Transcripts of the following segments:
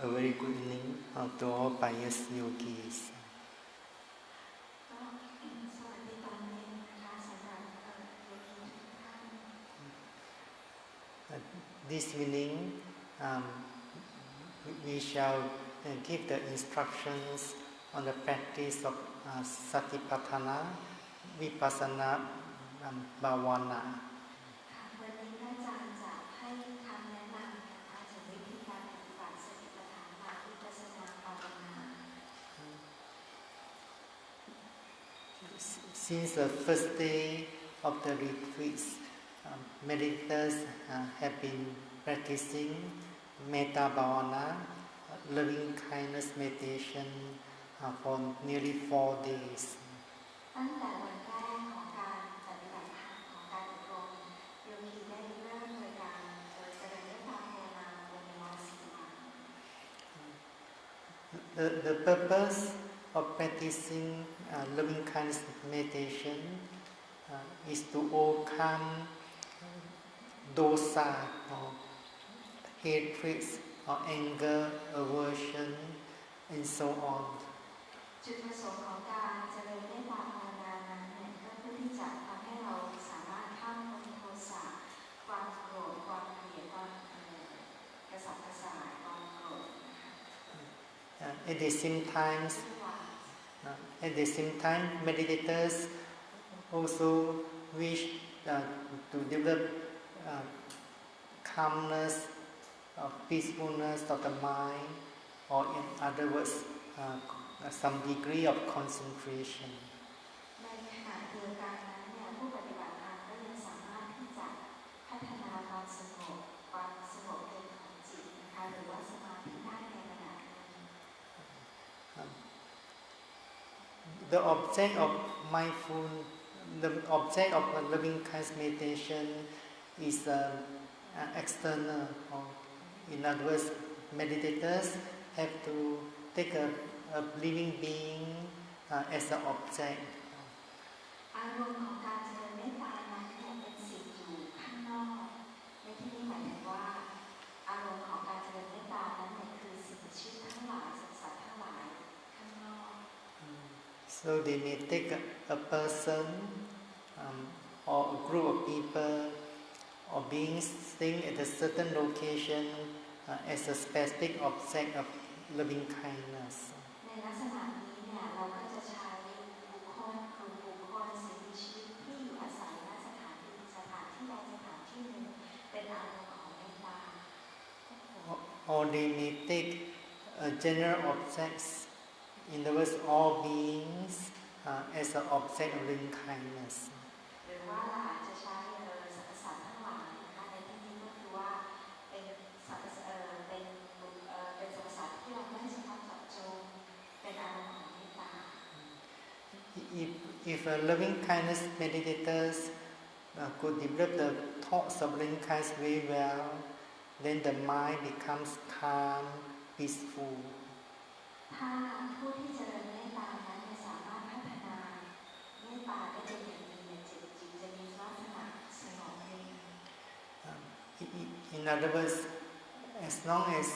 A very good evening to all pious yogis. This evening, we shall give the instructions on the practice of Satipatthana, Vipassana, Bhavana. Since the first day of the retreats, meditators have been practicing Metta Bhavana, loving kindness meditation for nearly 4 days. ตั้งแต่วันแรกของการปฏิบัติธรรมของการอบรมโยคีได้เริ่มโดยการเจริญเมตตาภาวนาบนเวลา4 วัน The purpose of practicing loving kindness meditation is to overcome dosa or hatred or anger, aversion, and so on. จุดประสงค์ของการเจริญเมตตาภาวนานั้นเนี่ยก็เพื่อที่จะทำให้เราสามารถข้ามพ้นโทสะความโกรธความเกลียดความกระสับกระส่ายความโกรธAt the same time, meditators also wish to develop calmness, peacefulness of the mind, or in other words, some degree of concentration. ในขณะเดียวกันนั้นเนี่ยผู้ปฏิบัติธรรมก็ยังสามารถที่จะพัฒนาความสงบเย็นของจิตนะคะหรือว่าสมาธิได้ในขณะนั้น The object of loving kindness meditation is external. In other words, meditators have to take a living being as an object. อารมณ์ของการเจริญเมตตานั้นเนี่ยเป็นสิ่งอยู่ข้างนอกในที่นี้หมายถึงว่าอารมณ์ของการเจริญเมตตานั้นเนี่ยคือสิ่งมีชีวิตทั้งหลายสัตว์ทั้งหลายข้างนอก So they may take a person or a group of people or beings staying at a certain location as a specific object of loving kindness. ในลักษณะนี้เนี่ยเราก็จะใช้บุคคลกลุ่มบุคคลสิ่งมีชีวิตที่อยู่อาศัยณสถานที่ใดสถานที่หนึ่งเป็นอารมณ์ของเมตตา Or they may take general objects, in other words, all beings as an object of loving kindness. หรือว่าเราอาจจะใช้สรรพสัตว์ทั้งหลายนะคะในที่นี้ก็คือว่าเป็นสรรพสัตว์ที่เราไม่เฉพาะเจาะจงเป็นอารมณ์ของเมตตา If loving kindness meditators could develop the thoughts of loving kindness very well, then the mind becomes calm, peaceful. ถ้าผู้ที่เจริญเมตตานั้นสามารถพัฒนาเมตตาได้เป็นอย่างดีในจิตจะมีลักษณะสงบเย็น In other words, as long as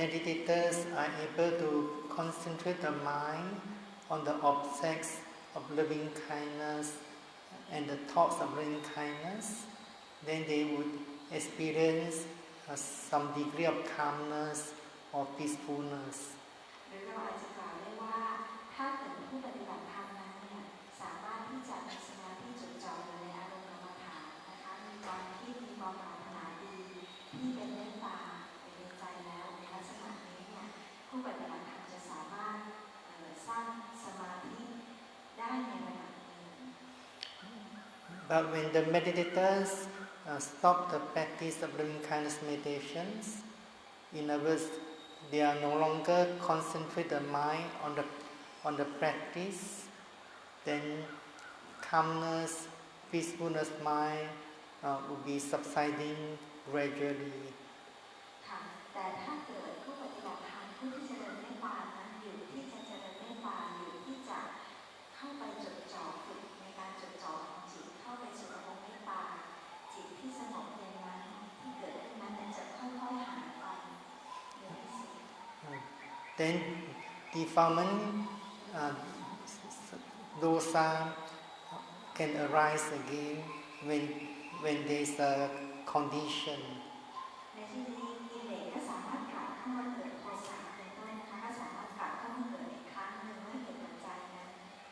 meditators are able to concentrate the mind on the objects of loving kindness and the thoughts of loving kindness, then they would experience some degree of calmness or peacefulness. หรือเราอาจจะกล่าวได้ว่าถ้าเกิดผู้ปฏิบัติธรรมนั้นเนี่ยสามารถที่จะมีสมาธิจดจ่ออยู่ในอารมณ์กรรมฐานนะคะมีความคิดมีความปรารถนาดีที่เป็นเมตตาเป็นในใจแล้วในลักษณะนี้เนี่ยผู้ปฏิบัติธรรมจะสามารถสร้างสมาธิได้ในระดับหนึ่ง But when the meditators stop the practice of loving kindness meditations, in other words, they are no longer concentrate the mind on the practice, then calmness, peacefulness mind will be subsiding gradually. ค่ะแต่ถ้าเกิดผู้ปฏิบัติธรรมผู้ที่เจริญเมตตานั้นอยู่ที่จะเจริญเมตตาอยู่ที่จะเข้าไปจดจ่อฝึกในการจดจ่อของจิตเข้าไปสู่อารมณ์เมตตาจิตที่สงบเย็นนั้นที่เกิดขึ้นนั้นจะค่อยๆหายไป then defilement dosa can arise again when there is a condition ในที่นี้กิเลสก็สามารถกลับเข้ามาเกิดโทสะเป็นต้นนะคะก็สามารถกลับเข้ามาเกิดอีกครั้งหนึ่งเมื่อเหตุปัจจัยนั้น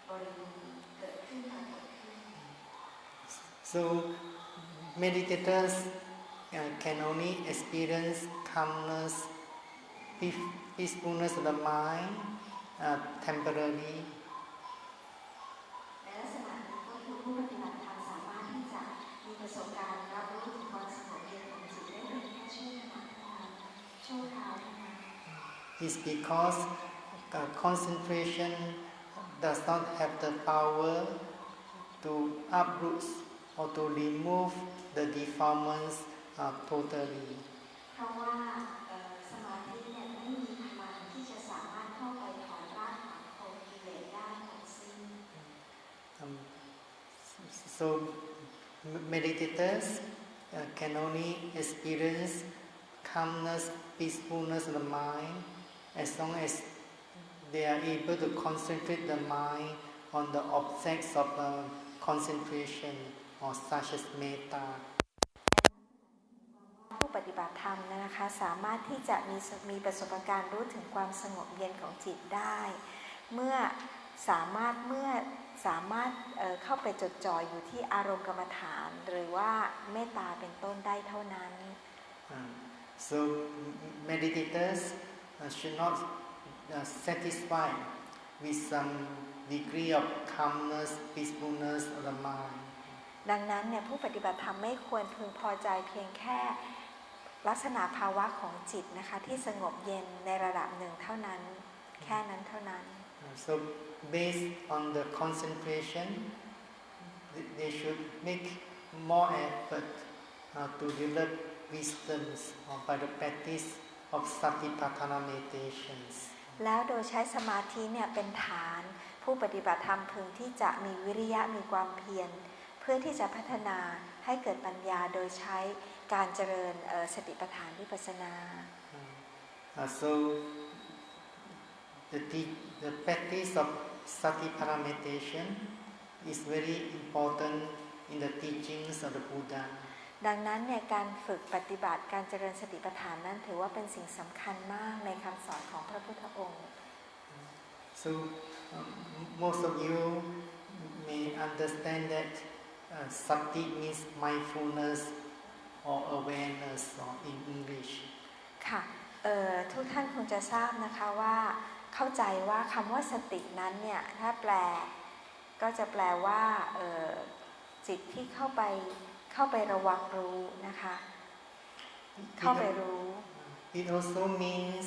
บริบูรณ์เกิดขึ้นมาเกิดขึ้น so meditators can only experience calmness peacefulness of the mind temporarily ในลักษณะนี้ก็คือผู้ปฏิบัติธรรมสามารถที่จะมีประสบการณ์รับรู้ถึงความสงบเย็นของจิตได้เพียงแค่ชั่วขณะเท่านั้นชั่วคราวเท่านั้น is because concentration does not have the power to uproot or to remove the defilements totally เพราะว่าสมาธิเนี่ยไม่มีพลังที่จะสามารถเข้าไปถอนรากถอนโคนกิเลสได้หมดสิ้น so meditators can only experience calmness peacefulness of the mind as long as they are able to concentrate the mind on the objects of concentration or such as metta ผู้ปฏิบัติธรรมนะคะสามารถที่จะมีประสบการณ์รู้ถึงความสงบเย็นของจิตได้เมื่อสามารถเข้าไปจดจ่ออยู่ที่อารมณ์กรรมฐานหรือว่าเมตตาเป็นต้นได้เท่านั้น so meditators should not satisfy with some degree of calmness peacefulness of the mind ดังนั้นเนี่ยผู้ปฏิบัติธรรมไม่ควรพึงพอใจเพียงแค่ลักษณะภาวะของจิตนะคะที่สงบเย็นในระดับหนึ่งเท่านั้นแค่นั้นเท่านั้น so based on the concentration they should make more effort to develop wisdoms by the practice of satipatthana meditations แล้วโดยใช้สมาธิเนี่ยเป็นฐานผู้ปฏิบัติธรรมพึงที่จะมีวิริยะมีความเพียรเพื่อที่จะพัฒนาให้เกิดปัญญาโดยใช้การเจริญสติปัฏฐานวิปัสสนา so the practice of satipatthana meditation is very important in the teachings of the Buddha ดังนั้นเนี่ยการฝึกปฏิบัติการเจริญสติปัฏฐานนั้นถือว่าเป็นสิ่งสำคัญมากในคำสอนของพระพุทธองค์ so most of you may understand that sati means mindfulness or awareness or in English ค่ะทุกท่านคงจะทราบนะคะว่าเข้าใจว่าคำว่าสตินั้นเนี่ยถ้าแปลก็จะแปลว่าจิตที่เข้าไประวังรู้นะคะเข้าไปรู้ It also means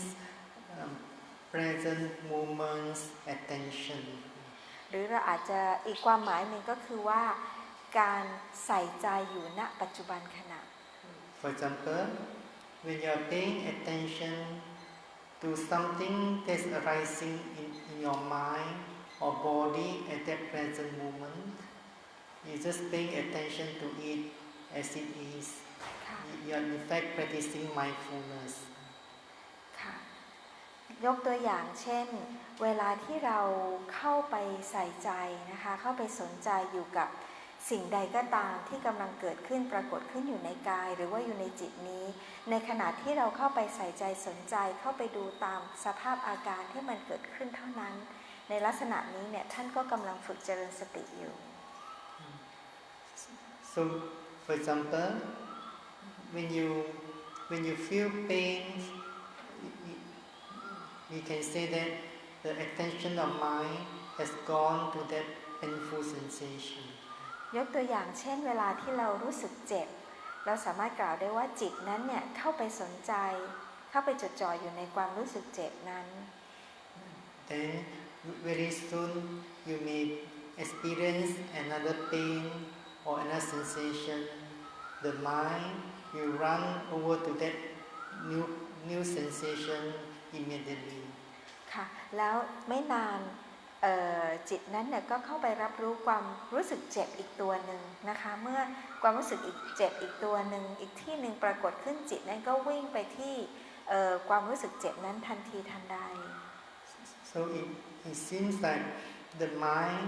present moments attention หรือเราอาจจะอีกความหมายหนึ่งก็คือว่าการใส่ใจอยู่ณปัจจุบันขณะ For example when you are paying attention to something that's arising in your mind or body at that present moment you just paying attention to it as it is you are in fact practicing mindfulness ค่ะยกตัวอย่างเช่นเวลาที่เราเข้าไปใส่ใจนะคะเข้าไปสนใจอยู่กับสิ่งใดก็ตามที่กำลังเกิดขึ้นปรากฏขึ้นอยู่ในกายหรือว่าอยู่ในจิตนี้ในขณะที่เราเข้าไปใส่ใจสนใจเข้าไปดูตามสภาพอาการที่มันเกิดขึ้นเท่านั้นในลักษณะนี้เนี่ยท่านก็กำลังฝึกเจริญสติอยู่ So for example when you feel pain we can say that the attention of mind has gone to that painful sensation ยกตัวอย่างเช่นเวลาที่เรารู้สึกเจ็บเราสามารถกล่าวได้ว่าจิตนั้นเนี่ยเข้าไปสนใจเข้าไปจดจ่ออยู่ในความรู้สึกเจ็บนั้น Then very soon you may experience another pain or another sensation the mind will run over to that new sensation immediately ค่ะแล้วไม่นานจิตนั้นเนี่ยก็เข้าไปรับรู้ความรู้สึกเจ็บอีกตัวหนึ่งนะคะเมื่อความรู้สึกเจ็บอีกตัวหนึ่งอีกที่หนึ่งปรากฏขึ้นจิตนั้นก็วิ่งไปที่ความรู้สึกเจ็บนั้นทันทีทันใด So it seems that the mind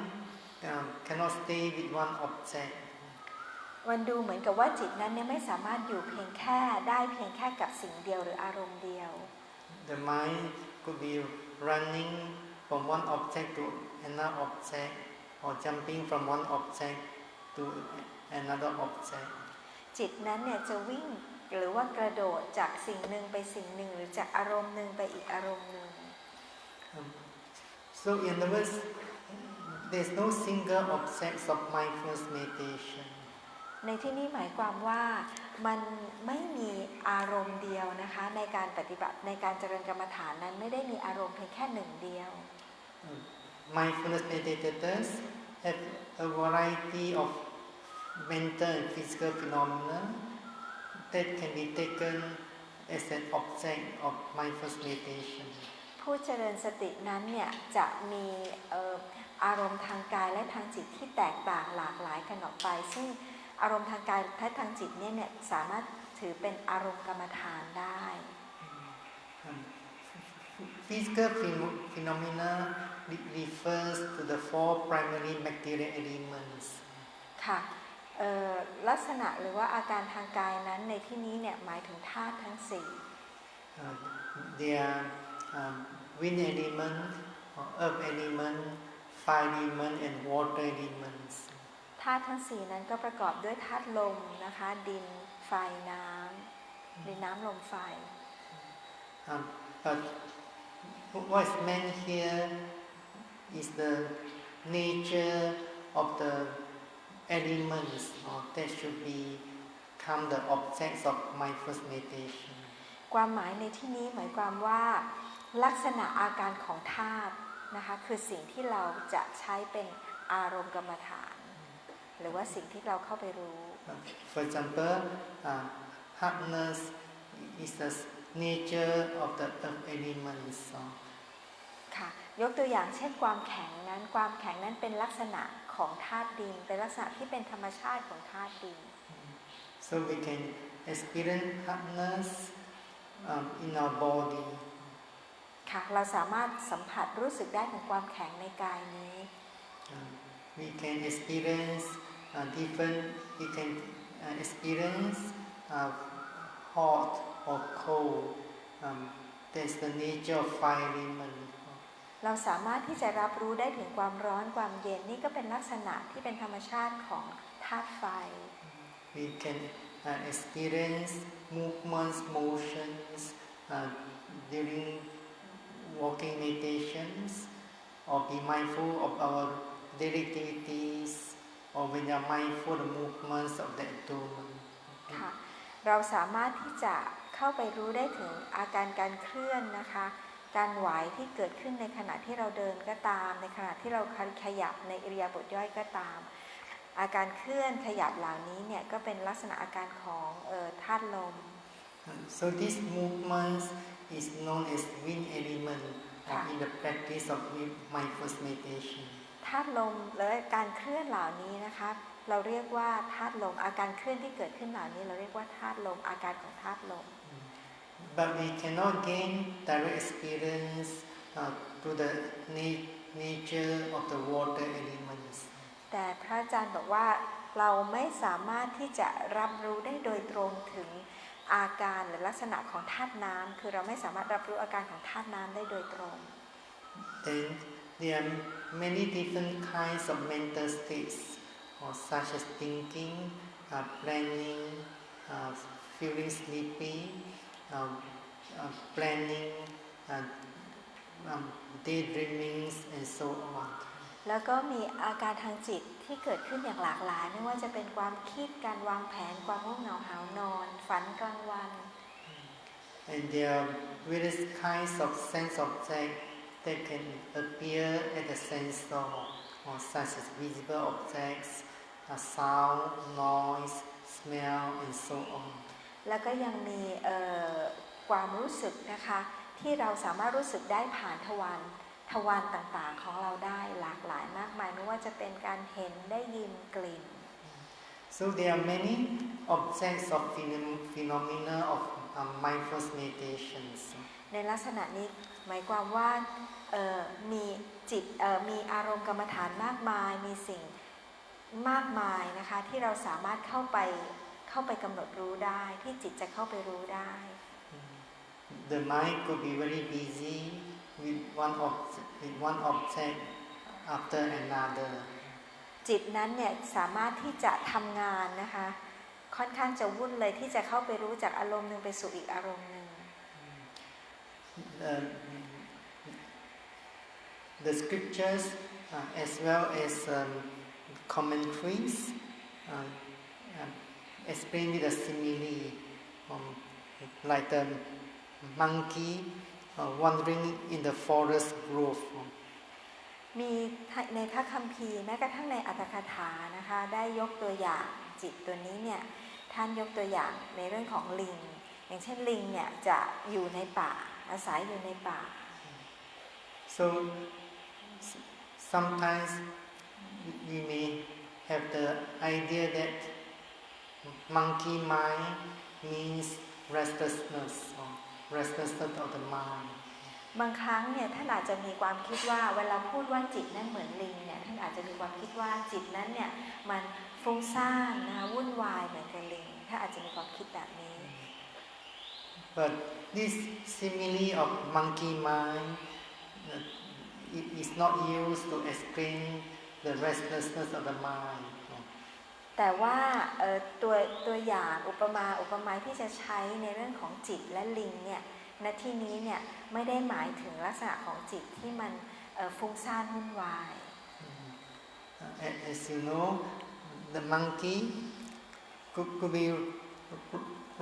cannot stay with one object. มันดูเหมือนกับว่าจิตนั้นเนี่ยไม่สามารถอยู่เพียงแค่กับสิ่งเดียวหรืออารมณ์เดียว The mind could be running from one object to another object or jumping from one object to another object. จิตนั้นเนี่ยจะวิ่งหรือว่ากระโดดจากสิ่งหนึ่งไปสิ่งหนึ่งหรือจากอารมณ์หนึ่งไปอีกอารมณ์หนึ่ง So in other words, there's no single object of mindfulness meditation. ในที่นี้หมายความว่ามันไม่มีอารมณ์เดียวนะคะในการปฏิบัติในการเจริญกรรมฐานนั้นไม่ได้มีอารมณ์เพียงแค่หนึ่งเดียว Mindfulness meditators have a variety of mental and physical phenomena that can be taken as an object of mindfulness meditation. ผู้เจริญสตินั้นเนี่ยจะมีอารมณ์ทางกายและทางจิตที่แตกต่างหลากหลายกันออกไปซึ่งอารมณ์ทางกายและทางจิตเนี่ยสามารถถือเป็นอารมณ์กรรมฐานได้ Physical phenomena refers to the four primary material elements. ค่ะลักษณะหรือว่าอาการทางกายนั้นในที่นี้เนี่ยหมายถึงธาตุทั้งสี่ They are wind element, earth element, fire element, and water elements. ธาตุทั้งสี่นั้นก็ประกอบด้วยธาตุลมนะคะดินไฟน้ำลมไฟ But what is meant here is the nature of the elements that should become the objects of mindfulness meditation. ความหมายในที่นี้หมายความว่าลักษณะอาการของธาตุนะคะคือสิ่งที่เราจะใช้เป็นอารมณ์กรรมฐานหรือว่าสิ่งที่เราเข้าไปรู้ For example, hardness is the nature of the earth elements. ค่ะยกตัวอย่างเช่นความแข็งนั้นเป็นลักษณะของธาตุดินเป็นลักษณะที่เป็นธรรมชาติของธาตุดิน So we can experience hardness in our body. ค่ะเราสามารถสัมผัสรู้สึกได้ถึงความแข็งในกายนี้ We can experience we can experience hot or cold. That's the nature of fire element. เราสามารถที่จะรับรู้ได้ถึงความร้อนความเย็นนี่ก็เป็นลักษณะที่เป็นธรรมชาติของธาตุไฟ We can experience movements, motions during walking meditations, or be mindful of our daily activities, or when you are mindful of the movements of the abdomen. ค่ะเราสามารถที่จะเข้าไปรู้ได้ถึงอาการการเคลื่อนนะคะการไหวที่เกิดขึ้นในขณะที่เราเดินก็ตามในขณะที่เราขยับในอิริยาบถย่อยก็ตามอาการเคลื่อนขยับเหล่านี้เนี่ยก็เป็นลักษณะอาการของธาตุลม So this movement is known as wind element in the practice of mindfulness meditation. ธาตุลมและการเคลื่อนเหล่านี้นะคะเราเรียกว่าธาตุลมอาการเคลื่อนที่เกิดขึ้นเหล่านี้เราเรียกว่าธาตุลมอาการของธาตุลม But we cannot gain direct experience to the nature of the water elements. แต่พระอาจารย์บอกว่าเราไม่สามารถที่จะรับรู้ได้โดยตรงถึงอาการหรือลักษณะของธาตุน้ำคือเราไม่สามารถรับรู้อาการของธาตุน้ำได้โดยตรง Then there are many different kinds of mental states, such as thinking, planning, feeling sleepy, planning, daydreaming, and so on. แล้วก็มีอาการทางจิตที่เกิดขึ้นอย่างหลากหลายไม่ว่าจะเป็นความคิดการวางแผนความง่วงเหงาหาวนอนฝันกลางวัน And there are various kinds of sense objects that can appear at the sense door, such as visible objects, sound, noise, smell, and so on. แล้วก็ยังมีความรู้สึกนะคะที่เราสามารถรู้สึกได้ผ่านทวารต่างๆของเราได้หลากหลายมากมายไม่ว่าจะเป็นการเห็นได้ยินกลิ่น So there are many objects of phenomena of mindful meditations. ในลักษณะนี้หมายความว่ามีจิตมีอารมณ์กรรมฐานมากมายมีสิ่งมากมายนะคะที่เราสามารถเข้าไปกำหนดรู้ได้ที่จิตจะเข้าไปรู้ได้ The mind could be very busy with one object after another. จิตนั้นเนี่ยสามารถที่จะทำงานนะคะค่อนข้างจะวุ่นเลยที่จะเข้าไปรู้จากอารมณ์หนึ่งไปสู่อีกอารมณ์หนึ่ง The scriptures as well as commentaries explain with a simile, like the monkey wandering in the forest grove. มีในพระคัมภีร์แม้กระทั่งในอัตถกถานะคะได้ยกตัวอย่างจิตตัวนี้เนี่ยท่านยกตัวอย่างในเรื่องของลิงอย่างเช่นลิงเนี่ยจะอยู่ในป่าอาศัยอยู่ในป่า So sometimes we may have the idea that monkey mind means restlessness of the mind. บางครั้งเนี่ยท่านอาจจะมีความคิดว่าเวลาพูดว่าจิตนั้นเหมือนลิงเนี่ยท่านอาจจะมีความคิดว่าจิตนั้นเนี่ยมันฟุ้งซ่านนะคะวุ่นวายเหมือนกับลิงท่านอาจจะมีความคิดแบบนี้ But this simile of monkey mind it is not used to explain the restlessness of the mind. แต่ว่าตัวอย่างอุปมาที่จะใช้ในเรื่องของจิตและลิงเนี่ยณที่นี้เนี่ยไม่ได้หมายถึงลักษณะของจิตที่มันฟุ้งซ่านวุ่นวาย As you know, the monkey could be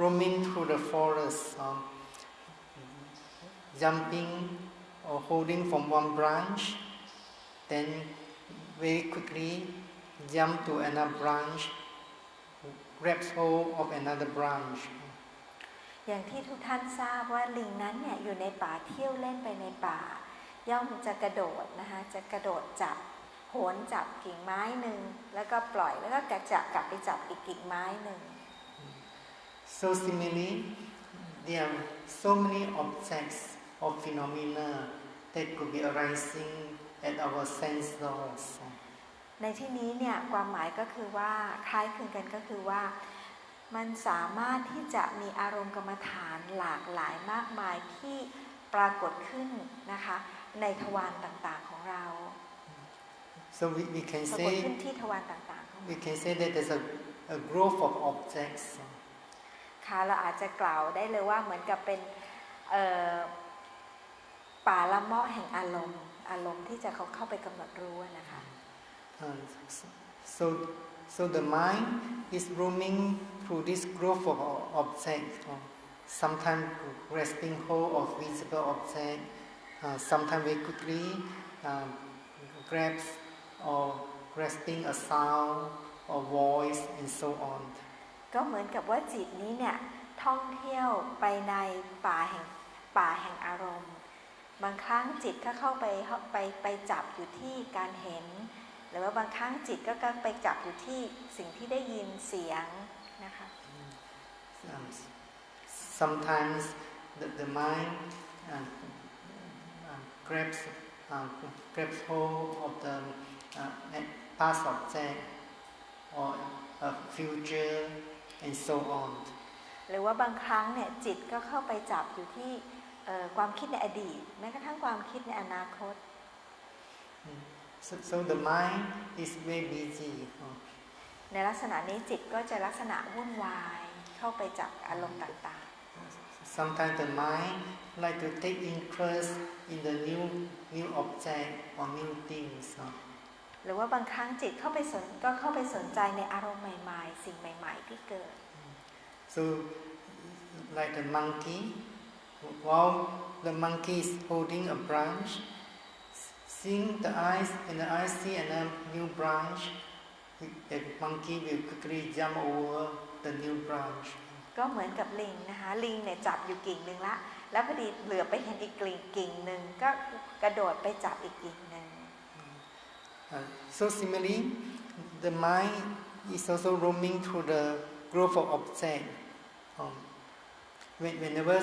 roaming through the forest, jumping or holding from one branch, then very quickly jump to another branch, grabs hold of another branch. อย่างที่ทุกท่านทราบว่าลิงนั้นเนี่ยอยู่ในป่าเที่ยวเล่นไปในป่าย่อมจะกระโดดนะคะจะกระโดดจับโหนจับกิ่งไม้หนึ่งแล้วก็ปล่อยแล้วก็กลับไปจับอีกกิ่งไม้หนึ่ง So similarly, there are so many objects or phenomena that could be arising at our sense doors. ในที่นี้เนี่ยความหมายก็คือว่าคล้ายคลึงกันก็คือว่ามันสามารถที่จะมีอารมณ์กรรมฐานหลากหลายมากมายที่ปรากฏขึ้นนะคะในทวารต่างๆของเรา So we can ปรากฏ say ขึ้นที่ทวารต่างๆของเรา we can say that there's a growth of objects. ค่ะเราอาจจะกล่าวได้เลยว่าเหมือนกับเป็นป่าละเมาะแห่งอารมณ์ที่จะเข้าไปกำหนดรู้นะคะ So the mind is roaming through this growth of objects, sometimes grasping hold of visible object, sometimes very quickly grabs or grasping a sound or voice and so on. ก็เหมือนกับว่าจิตนี้เนี่ยท่องเที่ยวไปในป่าแห่งอารมณ์บางครั้งจิตก็เข้าไปจับอยู่ที่การเห็นหรือว่าบางครั้งจิตก็ไปจับอยู่ที่สิ่งที่ได้ยินเสียงนะคะ Sometimes the mind grabs hold of the past object or a future and so on. หรือว่าบางครั้งเนี่ยจิตก็เข้าไปจับอยู่ที่ความคิดในอดีตแม้กระทั่งความคิดในอนาคต So the mind is very busy. ในลักษณะนี้จิตก็จะลักษณะวุ่นวายเข้าไปจับอารมณ์ต่างๆ Sometimes the mind like to take interest in the new object or new things. หรือว่าบางครั้งจิตเข้าไปสนใจในอารมณ์ใหม่ๆสิ่งใหม่ๆที่เกิด So like the monkey, while the monkey is holding a branch, seeing the eyes and the eyes see another new branch, the monkey will quickly jump over the new branch. ก็เหมือนกับลิงนะคะลิงเนี่ยจับอยู่กิ่งหนึ่งละแล้วพอดีเหลือไปเห็นอีกกิ่งหนึ่งก็กระโดดไปจับอีกกิ่งหนึ่ง So similarly, the mind is also roaming through the growth of object. whenever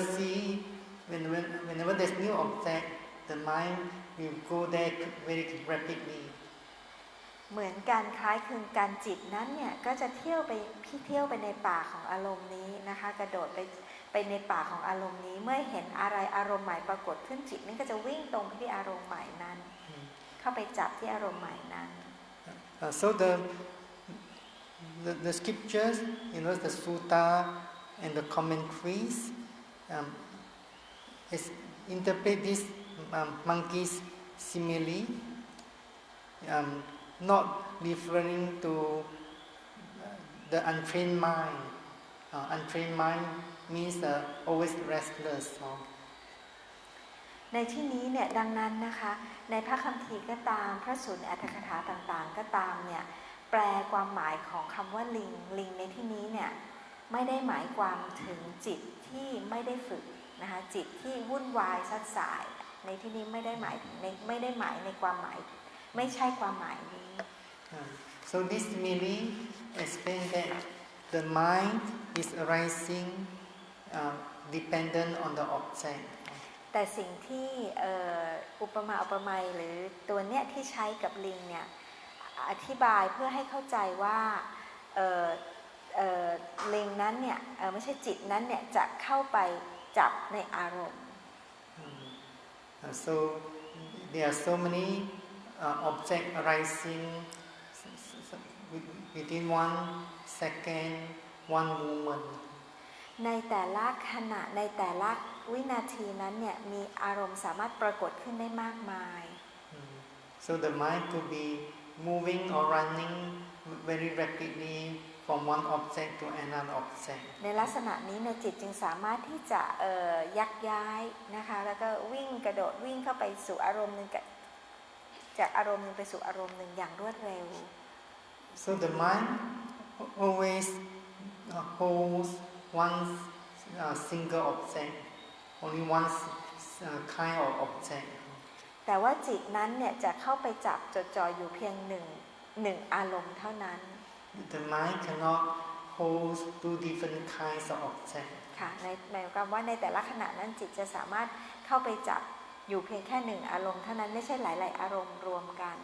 there's new object, the mind will go there very rapidly. เหมือนการคล้ายคลึงการจิตนั้นเนี่ยก็จะเที่ยวไปในป่าของอารมณ์นี้นะคะกระโดดไปในป่าของอารมณ์นี้เมื่อเห็นอะไรอารมณ์ใหม่ปรากฏขึ้นจิตนี่ก็จะวิ่งตรงไปที่อารมณ์ใหม่นั้นเข้าไปจับที่อารมณ์ใหม่นั้น So the scriptures, the sutta and the commentaries interpret this monkey's simile, not referring to the untrained mind. Untrained mind means always restless. ในที่นี้เนี่ยดังนั้นนะคะในพระคัมภีร์ก็ตามพระสูตรในอรรถกถาต่างๆก็ตามเนี่ยแปลความหมายของคำว่าลิงในที่นี้เนี่ยไม่ได้หมายความถึงจิตที่ไม่ได้ฝึกนะคะจิตที่วุ่นวายซัดสายในที่นี้ไม่ได้หมายในความหมายไม่ใช่ความหมายนี้ So this merely explains that the mind is arising dependent on the object. แต่สิ่งที่อุปมาอุปไมยหรือตัวเนี้ยที่ใช้กับลิงเนี่ยอธิบายเพื่อให้เข้าใจว่าลิงนั้นเนี่ยไม่ใช่จิตนั้นเนี่ยจะเข้าไปจับในอารมณ์ So there are so many objects arising within 1 second, 1 moment. ในแต่ละขณะในแต่ละวินาทีนั้นเนี่ยมีอารมณ์สามารถปรากฏขึ้นได้มากมาย So the mind could be moving or running very rapidly from one object to another object. ในลักษณะนี้ในจิตจึงสามารถที่จะยักย้ายนะคะแล้วก็วิ่งกระโดดวิ่งเข้าไปสู่อารมณ์นึงจากอารมณ์นึงไปสู่อารมณ์นึงอย่างรวดเร็ว So the mind always holds one single object, only one kind of object. แต่ว่าจิตนั้นเนี่ยจะเข้าไปจับจดจ่ออยู่เพียงหนึ่งอารมณ์เท่านั้น The mind cannot hold two different kinds of objects. ค่ะหมายความว่าในแต่ละขณะนั้นจิตจะสามารถเข้าไปจับอยู่เพียงแค่หนึ่งอารมณ์เท่านั้นไม่ใช่หลายๆอารมณ์รวมกัน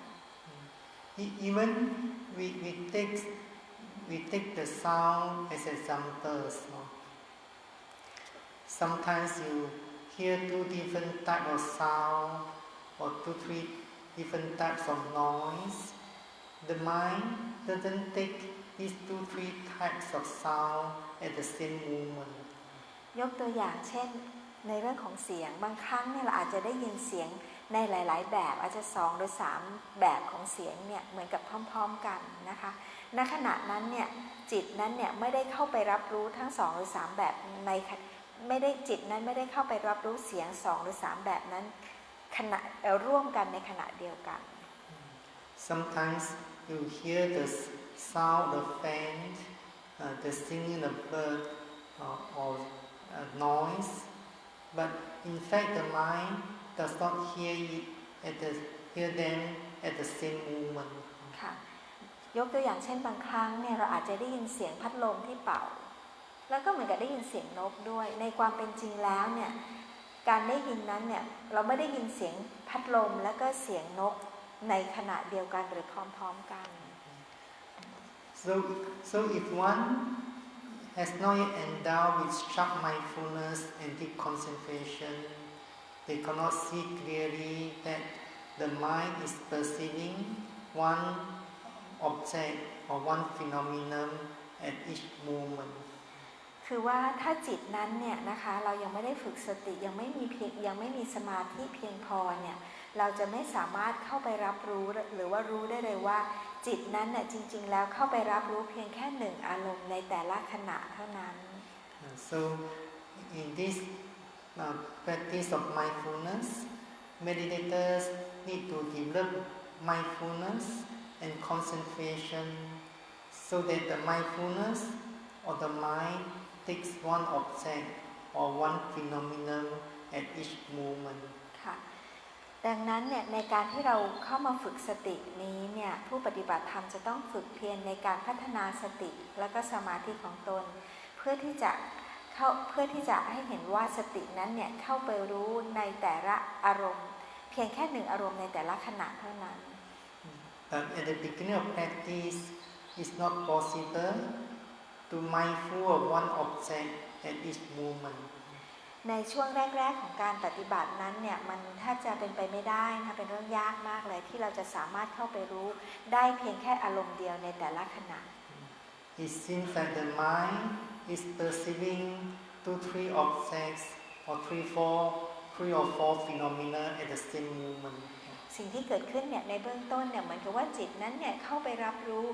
Even we take the sound as examples. Sometimes you hear two different types of sound or 2-3 different types of noise. The mind doesn't take these 2-3 types of sound at the same moment. ยกตัวอย่างเช่นในเรื่องของเสียงบางครั้งเนี่ยเราอาจจะได้ยินเสียงในหลายๆแบบอาจจะ2หรือ3แบบของเสียงเนี่ยเหมือนกับพร้อมๆกันนะคะณขณะนั้นเนี่ยจิตนั้นเนี่ยไม่ได้เข้าไปรับรู้ทั้ง2หรือ3แบบในจิตนั้นไม่ได้เข้าไปรับรู้เสียง2หรือ3แบบนั้นขณะร่วมกันในขณะเดียวกัน Sometimes you hear the sound of fan, the singing of bird or noise, but in fact the mind does not hear them at the same moment. ค่ะยกตัวอย่างเช่นบางครั้งเนี่ยเราอาจจะได้ยินเสียงพัดลมที่เป่าแล้วก็เหมือนกับได้ยินเสียงนกด้วยในความเป็นจริงแล้วเนี่ยการได้ยินนั้นเนี่ยเราไม่ได้ยินเสียงพัดลมแล้วก็เสียงนกในขณะเดียวกันหรือพร้อมๆกัน So if one has not yet endowed with sharp mindfulness and deep concentration, they cannot see clearly that the mind is perceiving one object or one phenomenon at each moment. คือว่าถ้าจิตนั้นเนี่ยนะคะเรายังไม่ได้ฝึกสติยังไม่มีสมาธิเพียงพอเนี่ยเราจะไม่สามารถเข้าไปรับรู้หรือว่ารู้ได้เลยว่าจิตนั้นเนี่ยจริงๆแล้วเข้าไปรับรู้เพียงแค่หนึ่งอารมณ์ในแต่ละขณะเท่านั้น So in this practice of mindfulness, meditators need to develop mindfulness and concentration so that the mindfulness or the mind takes one object or one phenomenon at each moment. ค่ะดังนั้นเนี่ยในการที่เราเข้ามาฝึกสตินี้เนี่ยผู้ปฏิบัติธรรมจะต้องฝึกเพียรในการพัฒนาสติและก็สมาธิของตนเพื่อที่จะ เพื่อที่จะให้เห็นว่าสตินั้นเนี่ยเข้าไปรู้ในแต่ละอารมณ์เพียงแค่หนึ่งอารมณ์ในแต่ละขณะเท่านั้น At the beginning of practice, it's not possible to mindful of one object at each moment. ในช่วงแรกๆของการปฏิบัตินั้นเนี่ยมันแทบจะเป็นไปไม่ได้นะเป็นเรื่องยากมากเลยที่เราจะสามารถเข้าไปรู้ได้เพียงแค่อารมณ์เดียวในแต่ละขณะ It seems that the mind is perceiving 2-3 objects or 3 or 4 phenomena at the same moment. สิ่งที่เกิดขึ้นเนี่ยในเบื้องต้นเนี่ยเหมือนกับว่าจิตนั้นเนี่ยเข้าไปรับรู้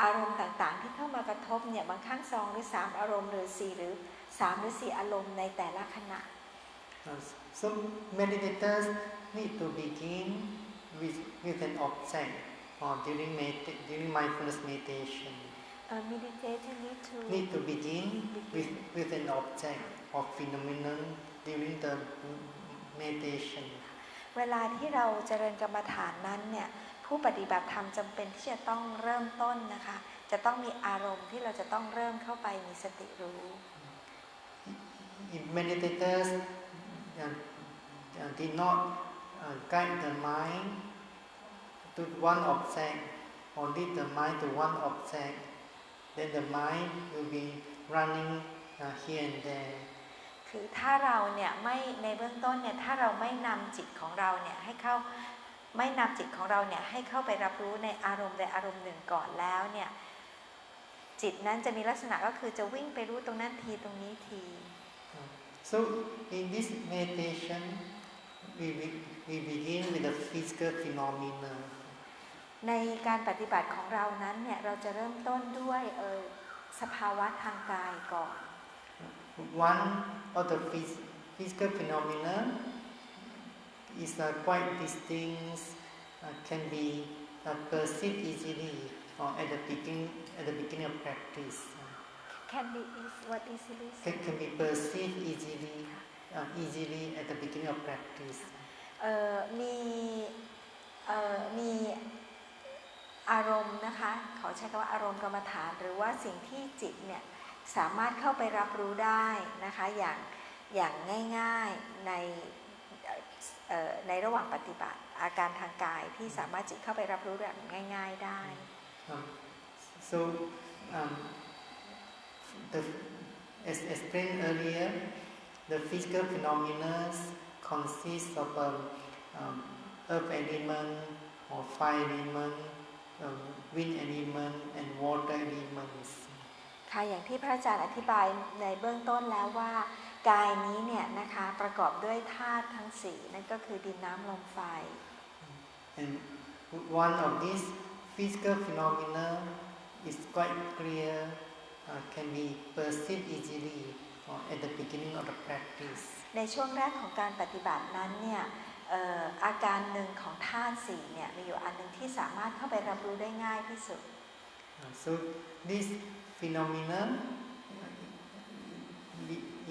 อารมณ์ต่างๆที่เข้ามากระทบเนี่ยบางครั้ง2 หรือ 3อารมณ์หรือ4หรือ3หรือ4อารมณ์ในแต่ละขณะ So meditators need to begin with an object during mindfulness meditation. Meditator need to begin with an object or phenomenon during the meditation. เวลาที่เราเจริญกรรมฐานนั้นเนี่ยผู้ปฏิบัติธรรมจำเป็นที่จะต้องเริ่มต้นนะคะจะต้องมีอารมณ์ที่เราจะต้องเริ่มเข้าไปมีสติรู้ If meditators did not guide the mind to one object or lead the mind to one object, then the mind will be running here and there. คือถ้าเราเนี่ยไม่ในเบื้องต้นเนี่ยถ้าเราไม่นำจิตของเราเนี่ยให้เข้าไปรับรู้ในอารมณ์ใดอารมณ์หนึ่งก่อนแล้วเนี่ยจิตนั้นจะมีลักษณะก็คือจะวิ่งไปรู้ตรงนั้นทีตรงนี้ที So in this meditation we begin with the physical phenomena. ในการปฏิบัติของเรานั้นเนี่ยเราจะเริ่มต้นด้วยสภาวะทางกายก่อน One of the physical phenomena is quite distinct, can be perceived easily at the beginning of practice. Can be what easily? Can be perceived easily at the beginning of practice. มีอารมณ์นะคะขอใช้คำว่าอารมณ์กรรมฐานหรือว่าสิ่งที่จิตเนี่ยสามารถเข้าไปรับรู้ได้นะคะอย่างง่ายๆในระหว่างปฏิบัติอาการทางกายที่สามารถจิตเข้าไปรับรู้แบบง่ายๆได้ So as explained earlier, the physical phenomena consist of earth element or fire element, wind element, and water elements. ค่ะอย่างที่พระอาจารย์อธิบายในเบื้องต้นแล้วว่ากายนี้เนี่ยนะคะประกอบด้วยธาตุทั้ง4นั่นก็คือดินน้ำลมไฟ And one of these physical phenomena is quite clear, can be perceived easily at the beginning of the practice. ในช่วงแรกของการปฏิบัตินั้นเนี่ยอาการหนึ่งของธาตุ4เนี่ยมีอยู่อันหนึ่งที่สามารถเข้าไปรับรู้ได้ง่ายที่สุด So this phenomenon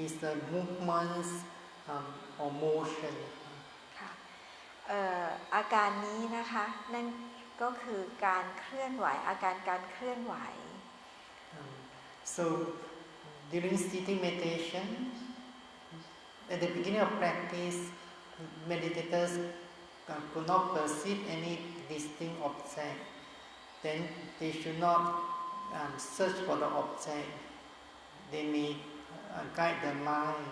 is the movements or motion. ค่ะอาการนี้นะคะนั่นก็คือการเคลื่อนไหวอาการการเคลื่อนไหว So during sitting meditation, at the beginning of practice, meditators could not perceive any distinct object. Then they should not search for the object. They may guide the mind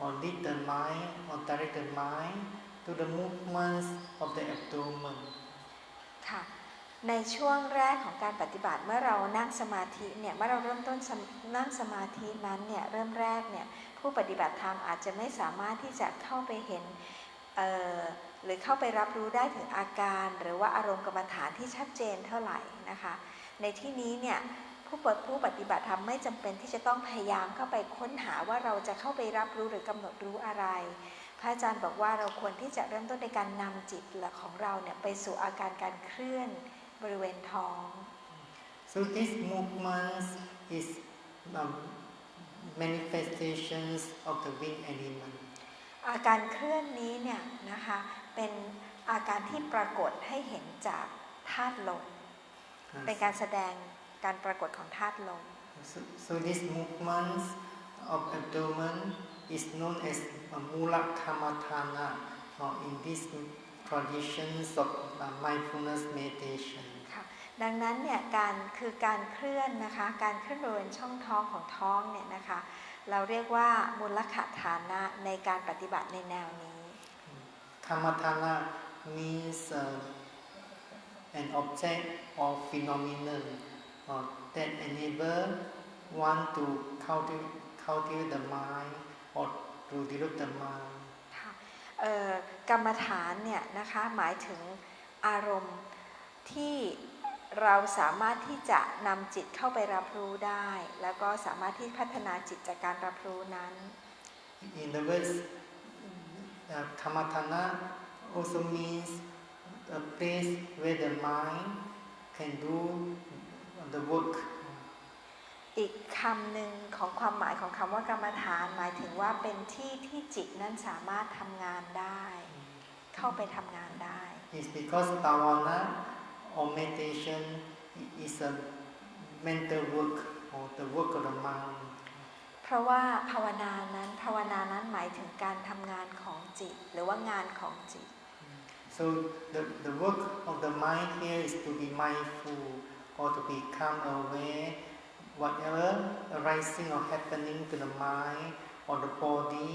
or lead the mind or direct the mind to the movements of the abdomen. ค่ะในช่วงแรกของการปฏิบัติเมื่อเรานั่งสมาธิเนี่ยเมื่อเราเริ่มต้นนั่งสมาธินั้นเนี่ยเริ่มแรกเนี่ยผู้ปฏิบัติธรรมอาจจะไม่สามารถที่จะเข้าไปเห็นหรือเข้าไปรับรู้ได้ถึงอาการหรือว่าอารมณ์กรรมฐานที่ชัดเจนเท่าไหร่นะคะในที่นี้เนี่ยผู้ปฏิบัติธรรมไม่จำเป็นที่จะต้องพยายามเข้าไปค้นหาว่าเราจะเข้าไปรับรู้หรือกำหนดรู้อะไรพระอาจารย์บอกว่าเราควรที่จะเริ่มต้นในการนำจิตของเราเนี่ยไปสู่อาการการเคลื่อนบริเวณท้อง So this movement is manifestations of the wind element. อาการเคลื่อนนี้เนี่ยนะคะเป็นอาการที่ปรากฏให้เห็นจากธาตุลมเป็นการแสดงการปรากฏของธาตุลม So these movements of abdomen is known as Mula Kammatthana in these traditions of mindfulness meditation ค่ะดังนั้นเนี่ยการเคลื่อนนะคะการเคลื่อนบริเวณช่องท้องของท้องเนี่ยนะคะเราเรียกว่ามูลคฐานะในการปฏิบัติในแนวนี้ Kammatthana means an object or phenomenon that enable one to cultivate the mind or to develop the mind ค่ะกรรมฐานเนี่ยนะคะหมายถึงอารมณ์ที่เราสามารถที่จะนำจิตเข้าไปรับรู้ได้แล้วก็สามารถที่พัฒนาจิตจากการรับรู้นั้น In the words Kammatthana also means a place where the mind can do the work อีกคำหนึ่งของความหมายของคำว่ากรรมฐานหมายถึงว่าเป็นที่ที่จิตนั้นสามารถทำงานได้เข้าไปทำงานได้ It's because bhavana or meditation is a mental work or the work of the mind เพราะว่าภาวนานั้นหมายถึงการทำงานของจิตหรือว่างานของจิต So the work of the mind here is to be mindful or to become aware whatever arising or happening to the mind or the body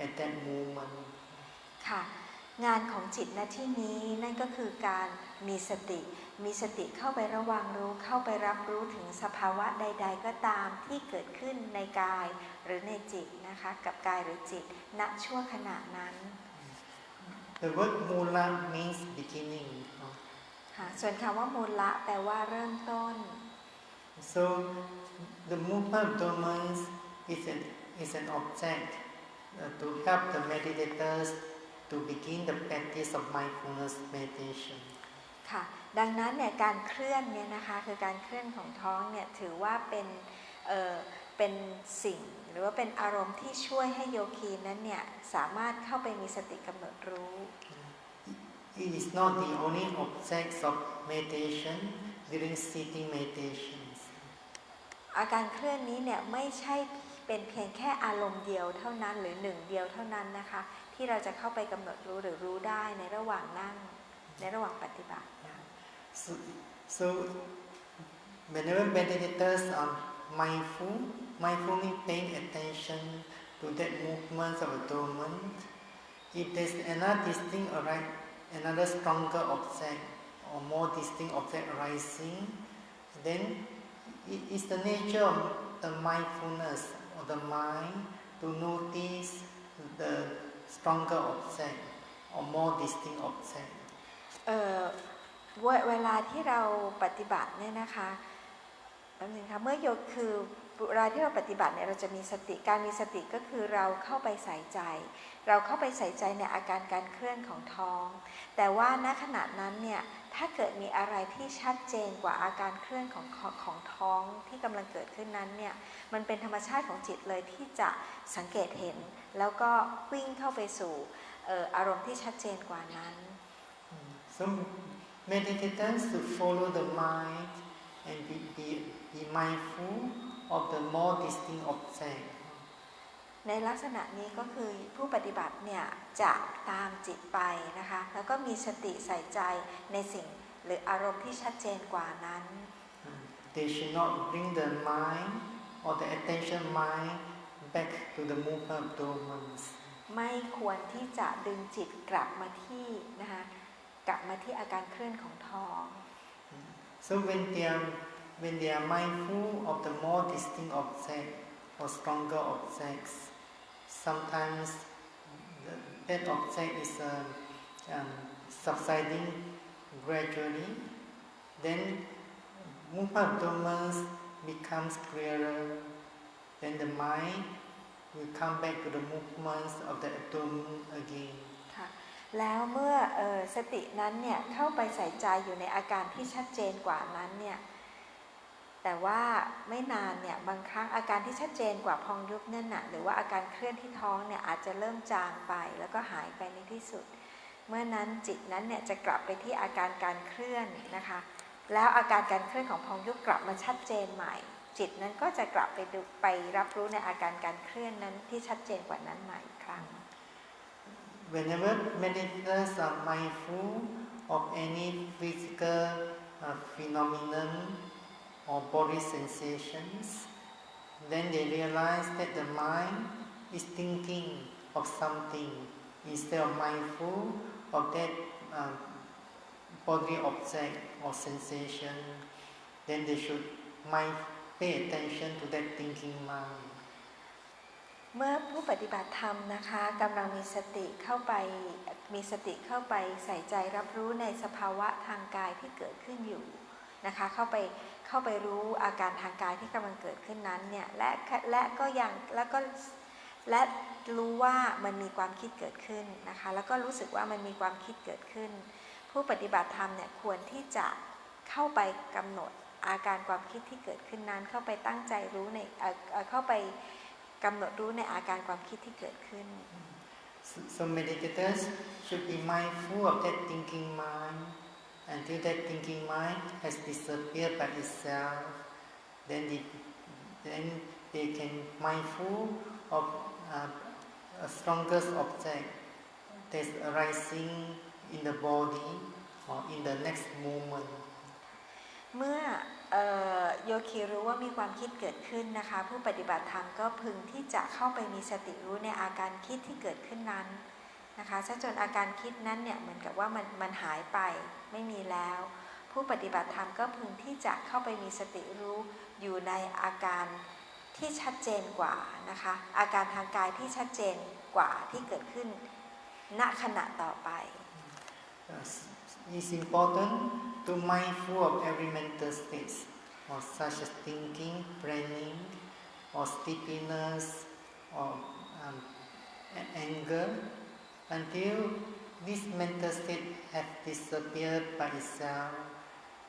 at that moment ค่ะงานของจิตณที่นี้นั่นก็คือการมีสติเข้าไประวังรู้เข้าไปรับรู้ถึงสภาวะใดๆก็ตามที่เกิดขึ้นในกายหรือในจิตนะคะกับกายหรือจิตณชั่วขณะนั้น The word mula means beginning ค่ะส่วนคำว่ามูละแปลว่าเริ่มต้น So the movement of domains is an object to help the meditators to begin the practice of mindfulness meditation ค่ะดังนั้นเนี่ยการเคลื่อนเนี่ยนะคะคือการเคลื่อนของท้องเนี่ยถือว่าเป็นสิ่งหรือว่าเป็นอารมณ์ที่ช่วยให้โยคีนั้นเนี่ยสามารถเข้าไปมีสติกำหนดรู้ It is not the only object of meditation during sitting meditations อาการเคลื่อนนี้เนี่ยไม่ใช่เป็นเพียงแค่อารมณ์เดียวเท่านั้นหรือหนึ่งเดียวเท่านั้นนะคะที่เราจะเข้าไปกำหนดรู้หรือรู้ได้ในระหว่างนั่งในระหว่างปฏิบัติ So whenever meditators are mindfully paying attention to that movement of abdomen, if there's another stronger object or more distinct object arising, then it is the nature of the mindfulness of the mind to notice the stronger object or more distinct object เวลาที่เราปฏิบัติเนี่ยนะคะแป๊บนึงค่ะเมื่อคือเวลาที่เราปฏิบัติเนี่ยเราจะมีสติการมีสติก็คือเราเข้าไปใส่ใจในอาการการเคลื่อนของท้องแต่ว่าณขณะนั้นเนี่ยถ้าเกิดมีอะไรที่ชัดเจนกว่าอาการเคลื่อนของท้องที่กำลังเกิดขึ้นนั้นเนี่ยมันเป็นธรรมชาติของจิตเลยที่จะสังเกตเห็นแล้วก็วิ่งเข้าไปสู่อารมณ์ที่ชัดเจนกว่านั้น So meditators should follow the mind and be mindful of the more distinct object ในลักษณะนี้ก็คือผู้ปฏิบัติเนี่ยจะตามจิตไปนะคะแล้วก็มีสติใส่ใจในสิ่งหรืออารมณ์ที่ชัดเจนกว่านั้น They should not bring the mind or the attention mind back to the movement of domains ไม่ควรที่จะดึงจิตกลับมาที่นะคะกลับมาที่อาการเคลื่อนของท้อง So when they are mindful of the more distinct object or stronger objects, sometimes that object is subsiding gradually. Then movement of domains becomes clearer. Then the mind will come back to the movements of the abdomen again. แล้วเมื่อสตินั้นเนี่ยเข้าไปใส่ใจอยู่ในอาการที่ชัดเจนกว่านั้นเนี่ยแต่ว่าไม่นานเนี่ยบางครั้งอาการที่ชัดเจนกว่าพองยุบนั่นน่ะหรือว่าอาการเคลื่อนที่ท้องเนี่ยอาจจะเริ่มจางไปแล้วก็หายไปในที่สุดเมื่อนั้นจิตนั้นเนี่ยจะกลับไปที่อาการการเคลื่อนนะคะ แล้วอาการการเคลื่อนของพองยุบกลับมาชัดเจนใหม่จิตนั้นก็จะกลับไปรับรู้ในอาการการเคลื่อนนั้นที่ชัดเจนกว่านั้นใหม่อีกครั้ง Whenever meditators are mindful of any physical phenomenon or body sensations, then they realize that the mind is thinking of something instead of mindful of that body object or sensation. Then they should pay attention to that thinking mind. เมื่อผู้ปฏิบัติธรรมนะคะกำลังมีสติเข้าไปใส่ใจรับรู้ในสภาวะทางกายที่เกิดขึ้นอยู่นะคะเข้าไปรู้อาการทางกายที่กำลังเกิดขึ้นนั้นเนี่ยและรู้ว่ามันมีความคิดเกิดขึ้นนะคะแล้วก็รู้สึกว่ามันมีความคิดเกิดขึ้นผู้ปฏิบัติธรรมเนี่ยควรที่จะเข้าไปกำหนดอาการความคิดที่เกิดขึ้นนั้นเข้าไปตั้งใจรู้ในเข้าไปกำหนดรู้ในอาการความคิดที่เกิดขึ้น So meditators should be mindful of that thinking mind until that thinking mind has disappeared by itself. Then they can mindful of a strongest object that's arising in the body or in the next moment. เมื่อโยคีรู้ว่ามีความคิดเกิดขึ้นนะคะผู้ปฏิบัติธรรมก็พึงที่จะเข้าไปมีสติรู้ในอาการคิดที่เกิดขึ้นนั้นนะคะจนอาการคิดนั้นเนี่ยเหมือนกับว่ามันหายไปไม่มีแล้วผู้ปฏิบัติธรรมก็พึงที่จะเข้าไปมีสติรู้อยู่ในอาการที่ชัดเจนกว่านะคะอาการทางกายที่ชัดเจนกว่าที่เกิดขึ้นณขณะต่อไป It's important to mindful of every mental state, or such as thinking, planning, or sleepiness, or anger, until this mental state has disappeared by itself.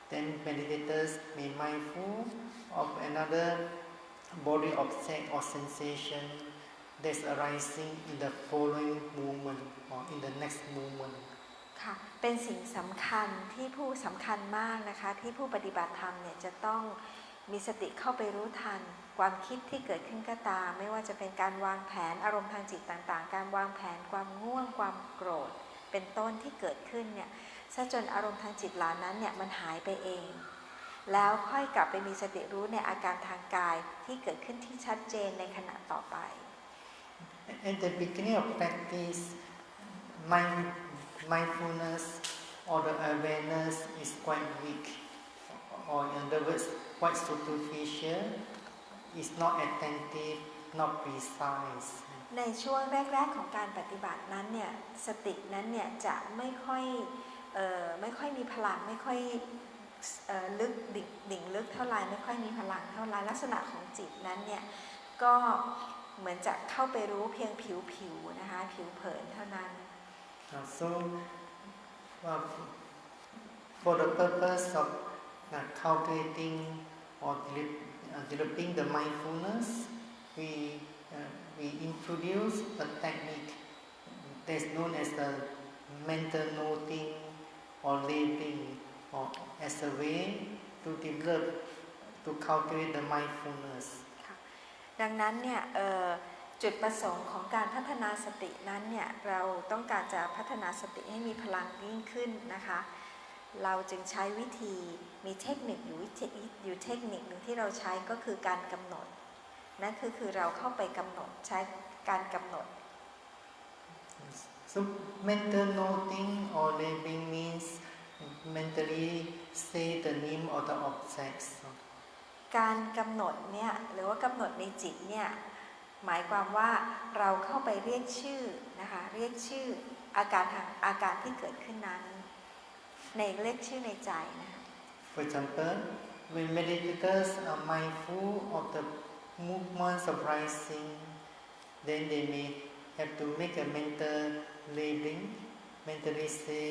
Then meditators may mindful of another body object or sensation that's arising in the following moment or in the next moment.ค่ะเป็นสิ่งสำคัญมากนะคะที่ผู้ปฏิบัติธรรมเนี่ยจะต้องมีสติเข้าไปรู้ทันความคิดที่เกิดขึ้นก็ตามไม่ว่าจะเป็นการวางแผนอารมณ์ทางจิตต่างๆการวางแผนความง่วงความโกรธเป็นต้นที่เกิดขึ้นเนี่ยจนอารมณ์ทางจิตเหล่านั้นเนี่ยมันหายไปเองแล้วค่อยกลับไปมีสติรู้ในอาการทางกายที่เกิดขึ้นที่ชัดเจนในขณะต่อไป At the beginning of practice, mindfulness or the awareness is quite weak, or in other words, quite superficial, is not attentive, not precise. ในช่วงแรกๆของการปฏิบัตินั้นเนี่ยสตินั้นเนี่ยจะไม่ค่อยมีพลังไม่ค่อยลึกดิ่งลึกเท่าไหร่ไม่ค่อยมีพลังเท่าไหร่ลักษณะของจิตนั้นเนี่ยก็เหมือนจะเข้าไปรู้เพียงผิวนะคะผิวเผินเท่านั้น So, for the purpose of cultivating or developing the mindfulness, we introduce a technique that's known as the mental noting or labeling, or as a way to develop, to cultivate the mindfulness. ดังนั้นเนี่ยจุดประสงค์ของการพัฒนาสตินั้นเนี่ยเราต้องการจะพัฒนาสติให้มีพลังยิ่งขึ้นนะคะเราจึงใช้วิธีมีเทคนิคอยู่เทคนิคหนึ่งที่เราใช้ก็คือการกำหนดนั่นคือเราเข้าไปกำหนดใช้การกำหนด So mental noting or labeling means mentally say the name of the objects. การกำหนดเนี่ยหรือว่ากำหนดในจิตเนี่ยหมายความว่าเราเข้าไปเรียกชื่อนะคะเรียกชื่ออาการที่เกิดขึ้นนั้นในเรียกชื่อในใจนะคะ For example, when meditators are mindful of the movements of rising, then they may have to make a mental labeling, mentally say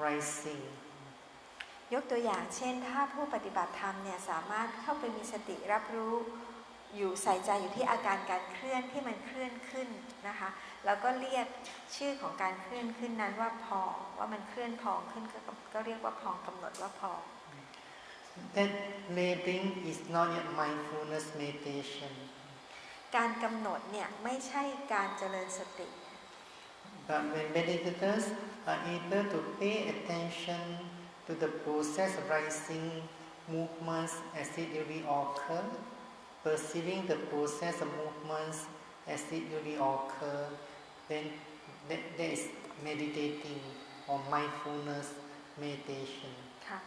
rising. ยกตัวอย่างเช่นถ้าผู้ปฏิบัติธรรมเนี่ยสามารถเข้าไปมีสติรับรู้อยู่ใส่ใจอยู่ที่อาการการเคลื่อนที่มันเคลื่อนขึ้นนะคะแล้วก็เรียกชื่อของการเคลื่อนขึ้นนั้นว่าพองว่ามันเคลื่อนพองขึ้นก็เรียกว่าพองกำหนดว่าพอง That labeling is not yet mindfulness meditation. การกำหนดเนี่ยไม่ใช่การเจริญสติ But when meditators are able to pay attention to the process of rising movements as it really occur, perceiving the process of movements as it really occur, then that is meditating or mindfulness meditation. ค่ะ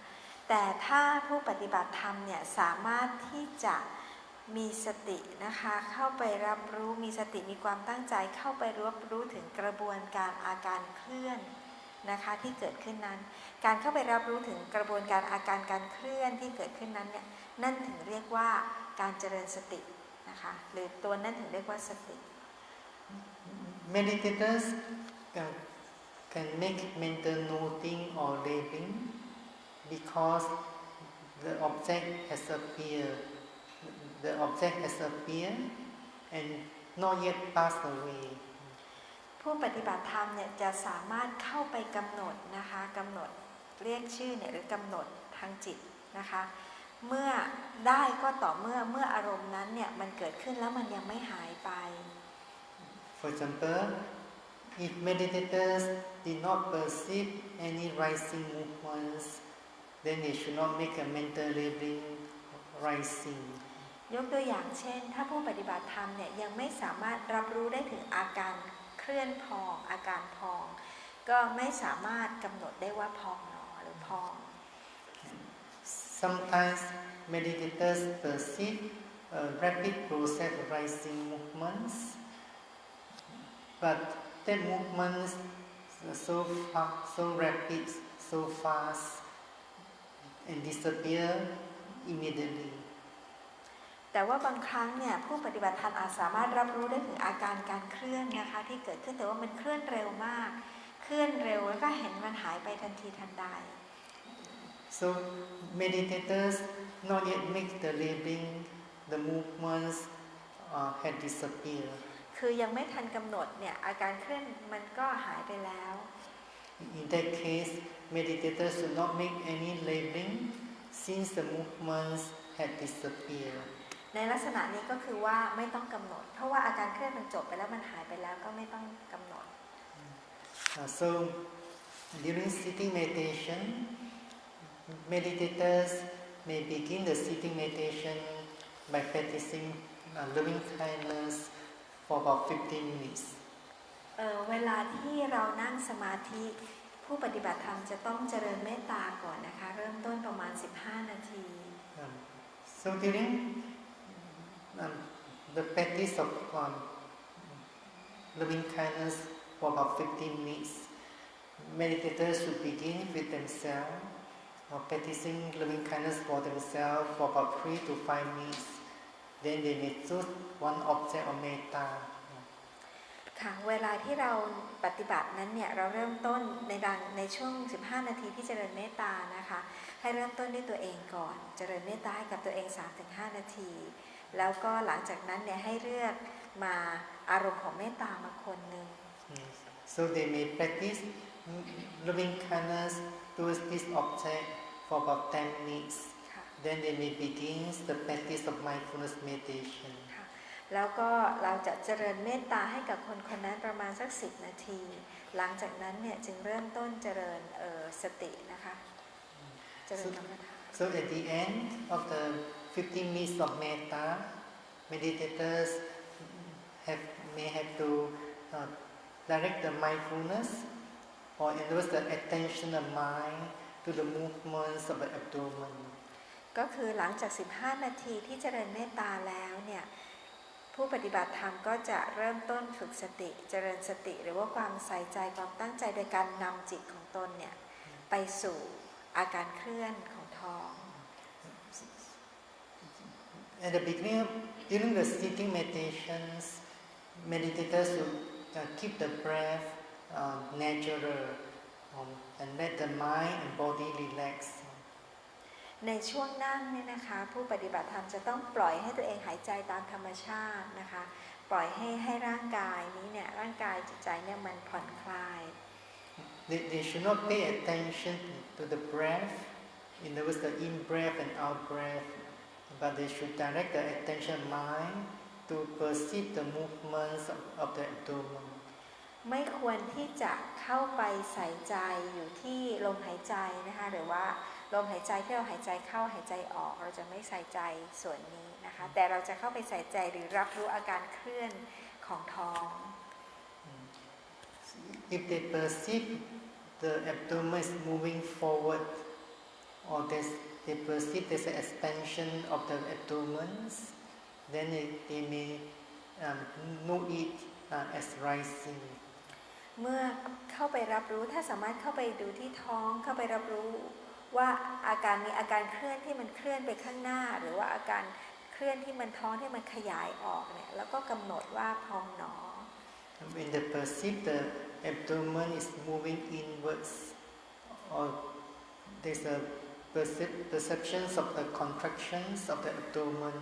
แต่ถ้าผู้ปฏิบัติธรรมเนี่ยสามารถที่จะมีสตินะคะเข้าไปรับรู้มีสติมีความตั้งใจเข้าไปรับรู้ถึงกระบวนการอาการเคลื่อนนะคะที่เกิดขึ้นนั้นการเข้าไปรับรู้ถึงกระบวนการอาการการเคลื่อนที่เกิดขึ้นนั้นเนี่ยนั่นถึงเรียกว่าการเจริญสตินะคะหรือตัวนั้นถึงเรียกว่าสติ Meditators can make mental noting or labeling because the object has appeared. The object has appeared and not yet passed away. ผู้ปฏิบัติธรรมเนี่ยจะสามารถเข้าไปกำหนดนะคะกำหนดเรียกชื่อเนี่ยหรือกำหนดทางจิตนะคะเมื่อได้ก็ต่อเมื่ออารมณ์นั้นเนี่ยมันเกิดขึ้นแล้วมันยังไม่หายไป For example, if meditators did not perceive any rising movements, then they should not make a mental labeling rising. ยกตัวอย่างเช่นถ้าผู้ปฏิบัติธรรมเนี่ยยังไม่สามารถรับรู้ได้ถึงอาการเคลื่อนพองอาการพองก็ไม่สามารถกำหนดได้ว่าพองหนอหรือพอง Sometimes meditators perceive a rapid process of rising movements, but that movements so rapid, so fast, and disappear immediately. แต่ว่าบางครั้งเนี่ยผู้ปฏิบัติธรรมอาจสามารถรับรู้ได้ถึงอาการการเคลื่อนนะคะที่เกิดขึ้นแต่ว่ามันเคลื่อนเร็วมากเคลื่อนเร็วแล้วก็เห็นมันหายไปทันทีทันใด So meditators not yet make the labeling, the movements had disappeared. คือยังไม่ทันกำหนดเนี่ยอาการเคลื่อนมันก็หายไปแล้ว In that case, meditators should not make any labeling since the movements had disappeared. ในลักษณะนี้ก็คือว่าไม่ต้องกำหนดเพราะว่าอาการเคลื่อนมันจบไปแล้วมันหายไปแล้วก็ไม่ต้องกำหนด So during sitting meditation, meditators may begin the sitting meditation by practicing loving kindness for about 15 minutes. เวลาที่เรานั่งสมาธิผู้ปฏิบัติธรรมจะต้องเจริญเมตตาก่อนนะคะเริ่มต้นประมาณ15 นาที So during the practice of loving kindness for about 15 minutes, meditators should begin with themselves, practicing loving kindness for themselves for about 3 to 5 minutes. Then they may choose one object of metta. ค่ะเวลาที่เราปฏิบัตินั้นเนี่ยเราเริ่มต้นในช่วง15 นาทีที่เจริญเมตตานะคะให้เริ่มต้นด้วยตัวเองก่อนเจริญเมตตาให้กับตัวเอง 3-5 นาทีแล้วก็หลังจากนั้นเนี่ยให้เลือกมาอารมณ์ของเมตตามาคนหนึ่ง So they may practice loving kindness towards this object for about 10 minutes. Then they may begin the practice of mindfulness meditation. แล้วก็เราจะเจริญเมตตาให้กับคนคนนั้นประมาณสัก10 นาทีหลังจากนั้นเนี่ยจึงเริ่มต้นเจริญสตินะคะเจริญกรรมฐาน So at the end of the 15 minutes of metta, meditators may have to direct the mindfulness or endorse the attention of mind to the movements of the abdomen. ก็คือหลังจาก15 นาทีที่เจริญเมตตาแล้วเนี่ยผู้ปฏิบัติธรรมก็จะเริ่มต้นฝึกสติเจริญสติหรือว่าความใส่ใจความตั้งใจโดยการนำจิตของตนเนี่ยไปสู่อาการเคลื่อนของท้อง At the beginning, during the sitting meditations, meditators should keep the breath natural and let the mind and body relax. ในช่วงนั่งเนี่ยนะคะผู้ปฏิบัติธรรมจะต้องปล่อยให้ตัวเองหายใจตามธรรมชาตินะคะปล่อยให้ร่างกายนี้เนี่ยร่างกายจิตใจเนี่ยมันผ่อนคลาย They should not pay attention to the breath in other words the in breath and out breath, but they should direct the attention mind to perceive the movements of the abdomen. ไม่ควรที่จะเข้าไปใส่ใจอยู่ที่ลมหายใจนะคะหรือว่าลมหายใจที่เราหายใจเข้าหายใจออกเราจะไม่ใส่ใจส่วนนี้นะคะแต่เราจะเข้าไปใส่ใจหรือรับรู้อาการเคลื่อนของท้อง If they perceive the abdomen is moving forward or they perceive there's an expansion of the abdomen, then they may know it as rising. เมื่อเข้าไปรับรู้ถ้าสามารถเข้าไปดูที่ท้องเข้าไปรับรู้ว่าอาการมีอาการเคลื่อนที่มันเคลื่อนไปข้างหน้าหรือว่าอาการเคลื่อนที่มันท้องที่มันขยายออกเนี่ยแล้วก็กำหนดว่าพองหนอ When they perceive the abdomen is moving inwards or there's a perceptions of the contractions of the abdomen,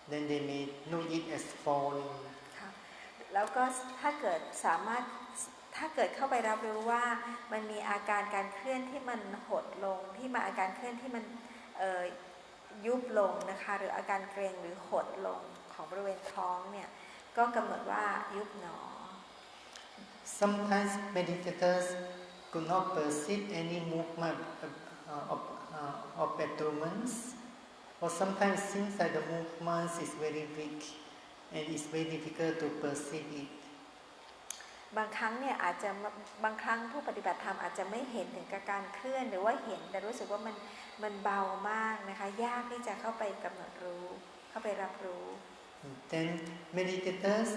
then they may know it as falling. แล้วก็ถ้าเกิดเข้าไปรับรู้ว่ามันมีอาการการเคลื่อนที่มันหดลงที่มาอาการเคลื่อนที่มันยุบลงนะคะหรืออาการเกร็งหรือหดลงของบริเวณท้องเนี่ยก็กำหนดว่ายุบหนอ Sometimes meditators could not perceive any movement of abdomen, or sometimes seems that the movement is very weak and it's very difficult to perceive it. บางครั้งเนี่ยอาจจะบางครั้งผู้ปฏิบัติธรรมอาจจะไม่เห็นถึงการเคลื่อนหรือว่าเห็นแต่รู้สึกว่ามันเบามากนะคะยากที่จะเข้าไปกำหนดรู้เข้าไปรับรู้ Then meditators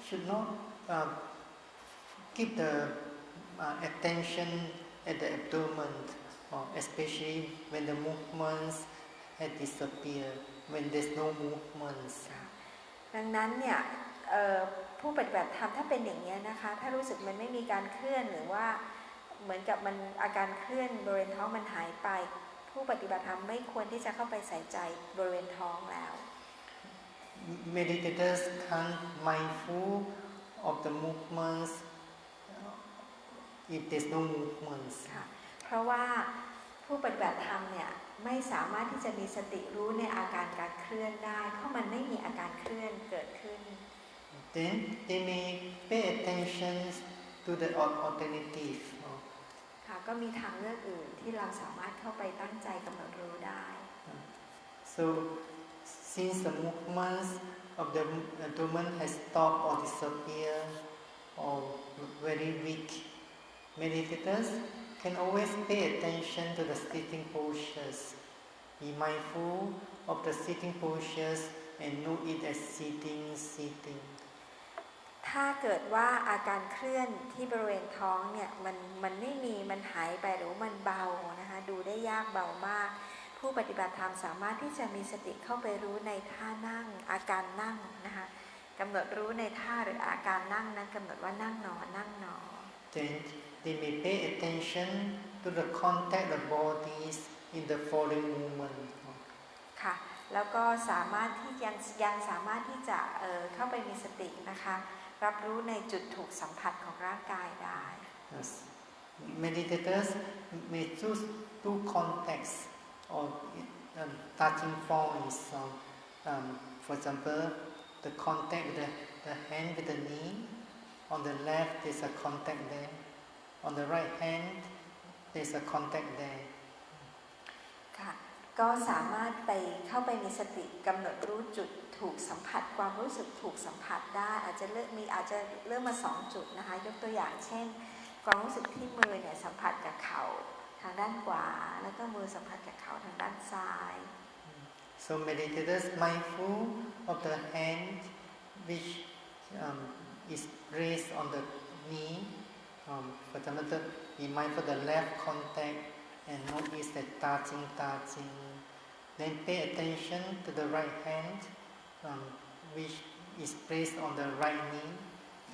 should not keep the attention at the abdomen, especially when the movements had disappeared, when there's no movements. ดังนั้นเนี่ยผู้ปฏิบัติธรรมถ้าเป็นอย่างนี้นะคะถ้ารู้สึกมันไม่มีการเคลื่อนหรือว่าเหมือนกับมันอาการเคลื่อนบริเวณท้องมันหายไปผู้ปฏิบัติธรรมไม่ควรที่จะเข้าไปใส่ใจบริเวณท้องแล้ว Meditators can't mindful of the movements if there's no movements. ค่ะเพราะว่าผู้ปฏิบัติธรรมเนี่ยไม่สามารถที่จะมีสติรู้ในอาการการเคลื่อนได้เพราะมันไม่มีอาการเคลื่อนเกิดขึ้น Then they may pay attention to the alternative. ค่ะก็มีทางเลือกอื่นที่เราสามารถเข้าไปตั้งใจกำหนดรู้ได้ So since the movements of the abdomen has stopped or disappeared or very weak, meditators can always pay attention to the sitting postures. Be mindful of the sitting postures and know it as sitting. ถ้าเกิดว่าอาการเคลื่อนที่บริเวณท้องเนี่ยมันไม่มีมันหายไปหรือมันเบานะคะดูได้ยากเบามากผู้ปฏิบัติธรรมสามารถที่จะมีสติเข้าไปรู้ในท่านั่งอาการนั่งนะคะกำหนดรู้ในท่าหรืออาการนั่งนั้นกำหนดว่านั่งหนอนั่งหนอ Then they may pay attention to the contact of bodies in the following movement. ค่ะแล้วก็สามารถที่ยังสามารถที่จะเข้าไปมีสตินะคะรับรู้ในจุดถูกสัมผัสของร่างกายได้ Yes. Meditators may choose two contacts or touching points. For example, the contact with the hand with the knee. On the left, there's a contact there. On the right hand, there's a contact there. ค่ะก็สามารถไปเข้าไปมีสติกำหนดรู้จุดถูกสัมผัสความรู้สึกถูกสัมผัสได้อาจจะเลือกมา2จุดนะคะยกตัวอย่างเช่นความรู้สึกที่มือเนี่ยสัมผัสกับเข่าทางด้านขวาแล้วก็มือสัมผัสกับเข่าทางด้านซ้าย So meditators mindful of the hand which is raised on the knee. For example, be mindful of the left contact and notice that touching. Then pay attention to the right hand which is placed on the right knee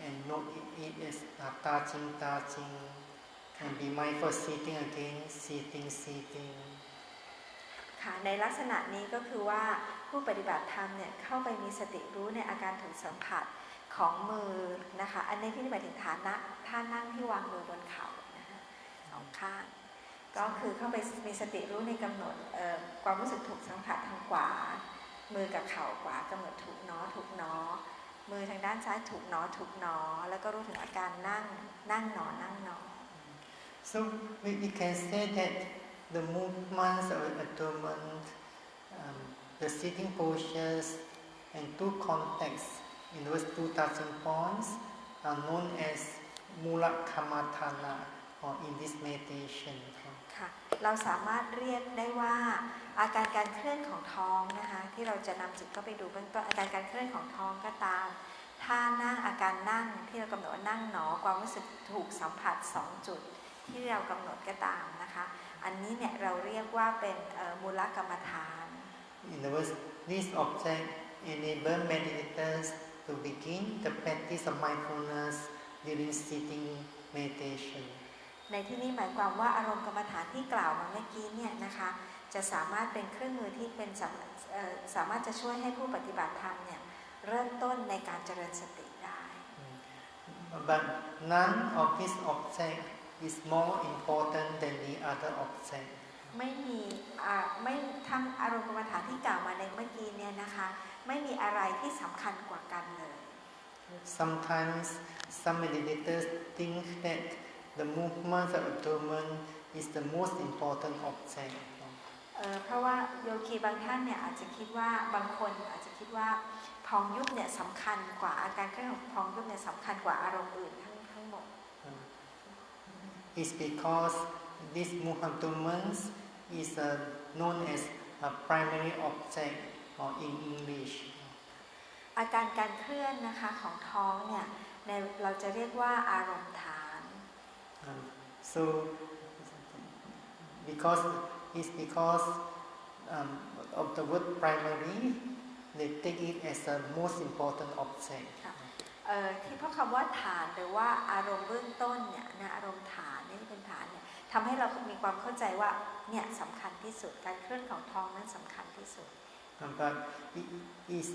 and note it as touching. And be mindful of sitting again, sitting. ค่ะในลักษณะนี้ก็คือว่าผู้ปฏิบัติธรรมเนี่ยเข้าไปมีสติรู้ในอาการถูกสัมผัสของมือนะคะอันนี้ที่หมายถึงท่านั่งที่วางมือบนเข่านะคะสองข้าง ก็คือเข้าไปมีสติรู้ในกำหนดความรู้สึกถูกสัมผัสทางขวามือกับเข่าขวากำหนดถูกเนาะถูกเนาะมือทางด้านซ้ายถูกเนาะถูกเนาะแล้วก็รู้ถึงอาการนั่งเนาะนั่งเนาะ So we can say that the movements of abdomen, the sitting postures, and two contexts in those two touching points are known as mula kammatthana or in this meditation. ค่ะเราสามารถเรียกได้ว่าอาการการเคลื่อนของท้องนะคะที่เราจะนำจิตเข้าไปดูเบื้องต้นอาการการเคลื่อนของท้องก็ตามท่านั่งอาการนั่งที่เรากำหนดว่านั่งหนอความรู้สึกถูกสัมผัส2จุดที่เรากำหนดก็ตามนะคะอันนี้เนี่ยเราเรียกว่าเป็นมูลกรรมฐาน In other words, this object enable meditators to begin the practice of mindfulness during sitting meditation. ในที่นี้หมายความว่าอารมณ์กรรมฐานที่กล่าวมาเมื่อกี้เนี่ยนะคะจะสามารถเป็นเครื่องมือที่เป็นสามารถจะช่วยให้ผู้ปฏิบัติธรรมเนี่ยเริ่มต้นในการเจริญสติได้ But none of these objects is more important than the other object. ไม่ทั้งอารมณ์กรรมฐานที่กล่าวมาในเมื่อกี้เนี่ยนะคะไม่มีอะไรที่สำคัญกว่ากันเลย Sometimes some meditators think that the movement of abdomen is the most important object. เพราะว่าโยคีบางท่านเนี่ยอาจจะคิดว่าบางคนอาจจะคิดว่าพองยุบเนี่ยสำคัญกว่าอาการเคลื่อนของพองยุบเนี่ยสำคัญกว่าอารมณ์อื่นทั้งหมด It's because this movement abdomen is known as a primary object or in English. อาการการเคลื่อนนะคะของท้องเนี่ยเราจะเรียกว่าอารมณ์ฐาน So because of the word primary, they take it as the most important object. ที่เพราะคำว่าฐานหรือว่าอารมณ์เบื้องต้นเนี่ยนะอารมณ์ฐานนี่เป็นฐานเนี่ยทำให้เรามีความเข้าใจว่าเนี่ยสำคัญที่สุดการเคลื่อนของท้องนั้นสำคัญที่สุด But it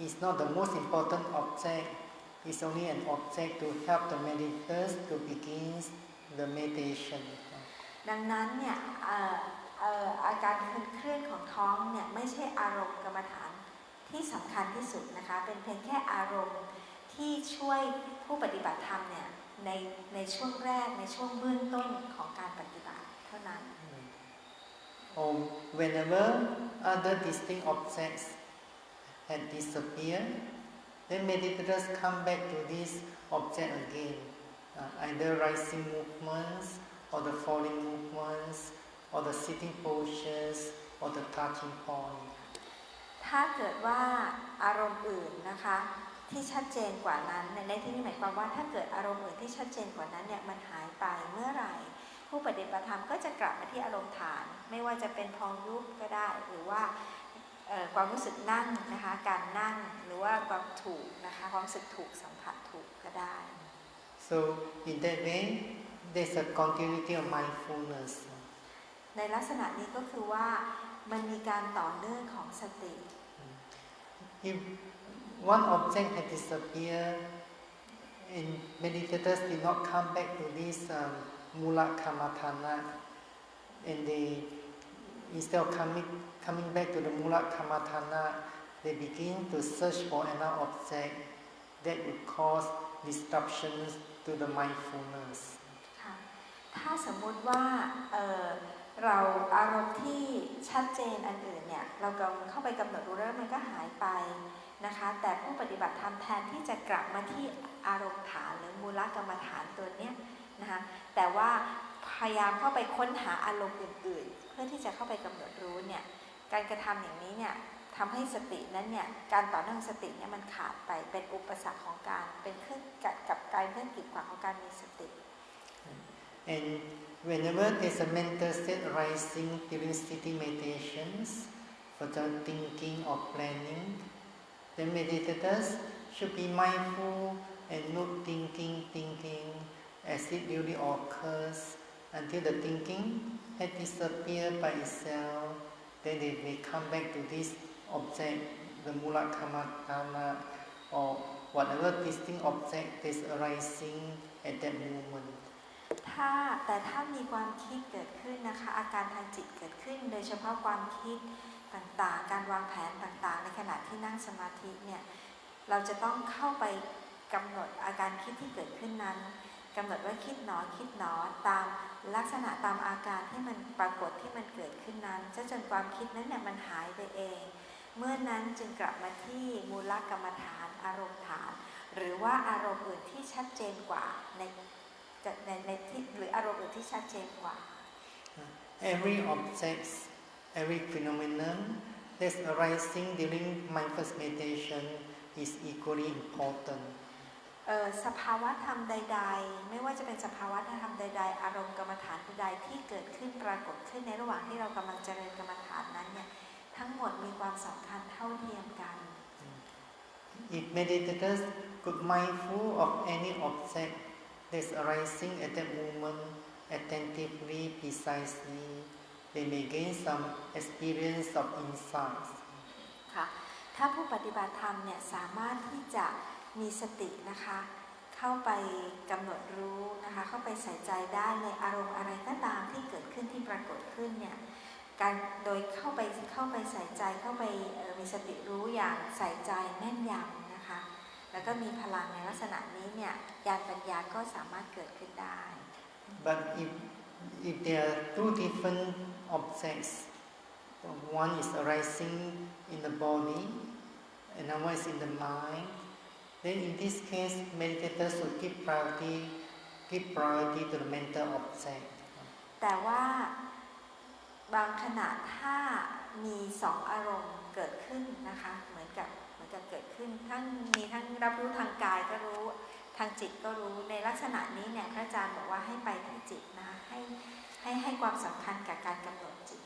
is not the most important object. It's only an object to help the meditators to begin the meditation. ดังนั้นเนี่ยอาการเคลื่อนของท้องเนี่ยไม่ใช่อารมณ์กรรมฐานที่สำคัญที่สุดนะคะเป็นเพียงแค่อารมณ์ที่ช่วยผู้ปฏิบัติธรรมเนี่ยในช่วงแรกในช่วงเบื้องต้นของการปฏิบัติเท่านั้น Or whenever other distinct objects had disappeared, then meditators come back to this object again, either rising movements or the falling movements or the sitting postures or the touching point. ถ้าเกิดว่าอารมณ์อื่นนะคะที่ชัดเจนกว่านั้นในที่นี้หมายความว่าถ้าเกิดอารมณ์อื่นที่ชัดเจนกว่านั้นเนี่ยมันหายไปเมื่อไหร่ผู้ปฏิบัติธรรมก็จะกลับมาที่อารมณ์ฐานไม่ว่าจะเป็นพองยุบก็ได้หรือว่าความรู้สึกนั่งนะคะการนั่งหรือว่าความถูกนะคะความรู้สึกถูกสัมผัสถูกก็ได้ So in that way, there's a continuity of mindfulness. ในลักษณะนี้ก็คือว่ามันมีการต่อเนื่องของสติ If one object had disappeared and meditators did not come back to this mula kammatthana, and they instead of coming back to the mula kammatthana, they begin to search for another object that would cause disruptions to the mindfulness. ถ้าสมมุติว่าเราอารมณ์ที่ชัดเจนอันอื่นเนี่ยเราเข้าไปกำหนดรู้แล้วมันก็หายไปนะคะแต่ผู้ปฏิบัติธรรมแทนที่จะกลับมาที่อารมณ์ฐานหรือมูลกรรมฐานตัวเนี้ยนะคะแต่ว่าพยายามเข้าไปค้นหาอารมณ์อื่นๆเพื่อที่จะเข้าไปกำหนดรู้เนี่ยการกระทำอย่างนี้เนี่ยทำให้สตินั้นเนี่ยการต่อเนื่องสติเนี่ยมันขาดไปเป็นอุปสรรคของการเป็นเครื่องกับการเครื่องกีดขวางของการมีสติ And whenever there's a mental state arising during sitting meditations, for the thinking or planning, the meditators should be mindful and not thinking as it really occurs until the thinking has disappeared by itself. Then they may come back to this object, the mula kammatthana, or whatever distinct object is arising at that moment. แต่ถ้ามีความคิดเกิดขึ้นนะคะอาการทางจิตเกิดขึ้นโดยเฉพาะความคิดต่างๆการวางแผนต่างๆในขณะที่นั่งสมาธิเนี่ยเราจะต้องเข้าไปกำหนดอาการคิดที่เกิดขึ้นนั้นกำหนดว่าคิดหนอตามลักษณะตามอาการที่มันปรากฏที่มันเกิดขึ้นนั้นจนความคิดนั้นเนี่ยมันหายไปเองเมื่อนั้นจึงกลับมาที่มูลกรรมฐานอารมณ์ฐานหรือว่าอารมณ์อื่นที่ชัดเจนกว่าในที่หรืออารมณ์อื่นที่ชัดเจนกว่า Every object, every phenomenon that's arising during mindfulness meditation is equally important. สภาวะธรรมใดๆไม่ว่าจะเป็นสภาวะธรรมใดๆอารมณ์กรรมฐานใดที่เกิดขึ้นปรากฏขึ้นในระหว่างที่เรากำลังเจริญกรรมฐานนั้นเนี่ยทั้งหมดมีความสำคัญเท่าเทียมกัน If meditators could mindful of any object that's arising at that moment attentively, precisely, they may gain some experience of insight. ค่ะถ้าผู้ปฏิบัติธรรมเนี่ยสามารถที่จะมีสตินะคะเข้าไปกำหนดรู้นะคะเข้าไปใส่ใจได้ในอารมณ์อะไรก็ตามที่เกิดขึ้นที่ปรากฏขึ้นเนี่ยการโดยเข้าไปใส่ใจเข้าไปมีสติรู้อย่างใส่ใจแม่นยำนะคะแล้วก็มีพลังในลักษณะนี้เนี่ยญาณปัญญาก็สามารถเกิดขึ้นได้ But if there are two different objects, one is arising in the body and another is in the mind, then in this case meditators should give priority to the mental object. แต่ว่าบางขณะถ้ามีสองอารมณ์เกิดขึ้นนะคะเหมือนกับเกิดขึ้นมีทั้งรับรู้ทางกายก็รู้ทางจิตก็รู้ในลักษณะนี้เนี่ยพระอาจารย์บอกว่าให้ไปที่จิตนะให้ความสำคัญกับการกำหนดจิต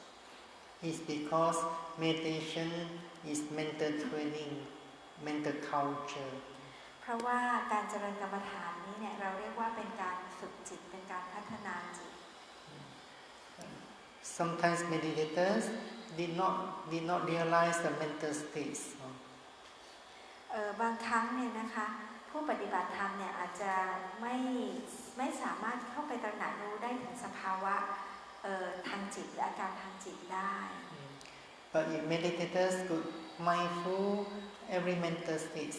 It's because meditation is mental training, mental culture. เพราะว่าการเจริญกรรมฐานนี้เนี่ยเราเรียกว่าเป็นการฝึกจิตเป็นการพัฒนาจิต Sometimes meditators did not realize the mental states. บางครั้งเนี่ยนะคะผู้ปฏิบัติธรรมเนี่ยอาจจะไม่สามารถเข้าไปตระหนักรู้ได้ถึงสภาวะทางจิตอาการทางจิตได้ But if meditators could mindful every mental state,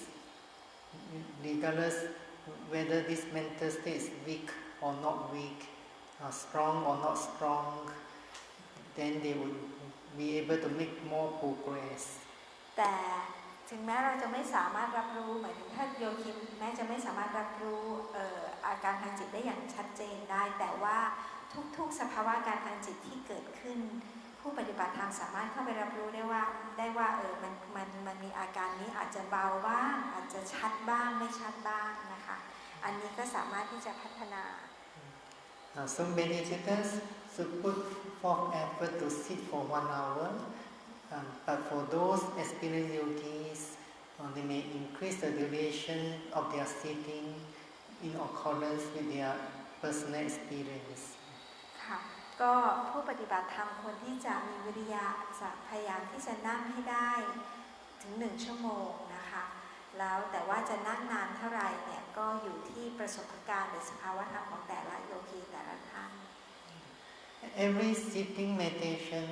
regardless whether this mental state is weak or not weak, strong or not strong, then they would be able to make more progress. แต่ถึงแม้เราจะไม่สามารถรับรู้หมายถึงถ้าโยคินแม้จะไม่สามารถรับรู้อาการทางจิตได้อย่างชัดเจนได้แต่ว่าทุกๆสภาวะการทางจิตที่เกิดขึ้นผู้ปฏิบัติธรรมสามารถเข้าไปรับรู้ได้ว่ามันมีอาการนี้อาจจะเบาบ้างอาจจะชัดบ้างไม่ชัดบ้างนะคะอันนี้ก็สามารถที่จะพัฒนา So meditators should put forth effort to sit for 1 hour, but for those experienced yogis, they may increase the duration of their sitting in accordance with their personal experience. ค่ะก็ผู้ปฏิบัติธรรมคนที่จะมีวิริยะจะพยายามที่จะนั่งให้ได้ถึง1 ชั่วโมงนะคะแล้วแต่ว่าจะนั่งนานเท่าไหร่เนี่ยก็อยู่ที่ประสบการณ์หรือสภาวะธรรมของแต่ละโยคีแต่ละท่าน Every sitting meditation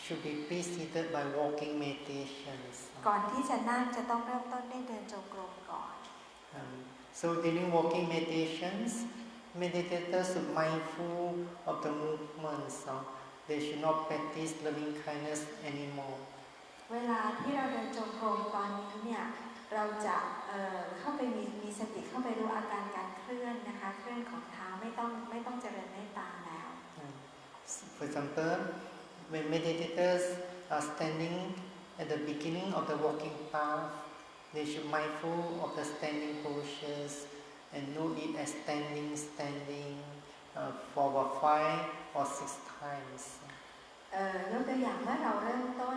should be preceded by walking meditations. ก่อนที่จะนั่งจะต้องเริ่มต้นด้วยเดินจงกรมก่อน So during walking meditations, meditators should be mindful of the movements. They should not practice loving kindness anymore. เวลาที่เราเดินจงกรมตอนนี้เนี่ยเราจะเข้าไปมีสติเข้าไปรู้อาการการเคลื่อนนะคะเคลื่อนของเท้าไม่ต้องเจริญเมตตาแล้ว For example, when meditators are standing at the beginning of the walking path, they should be mindful of the standing postures and note it as standing for about 5 or 6 times. ยกตัวอย่างเมื่อเราเริ่มต้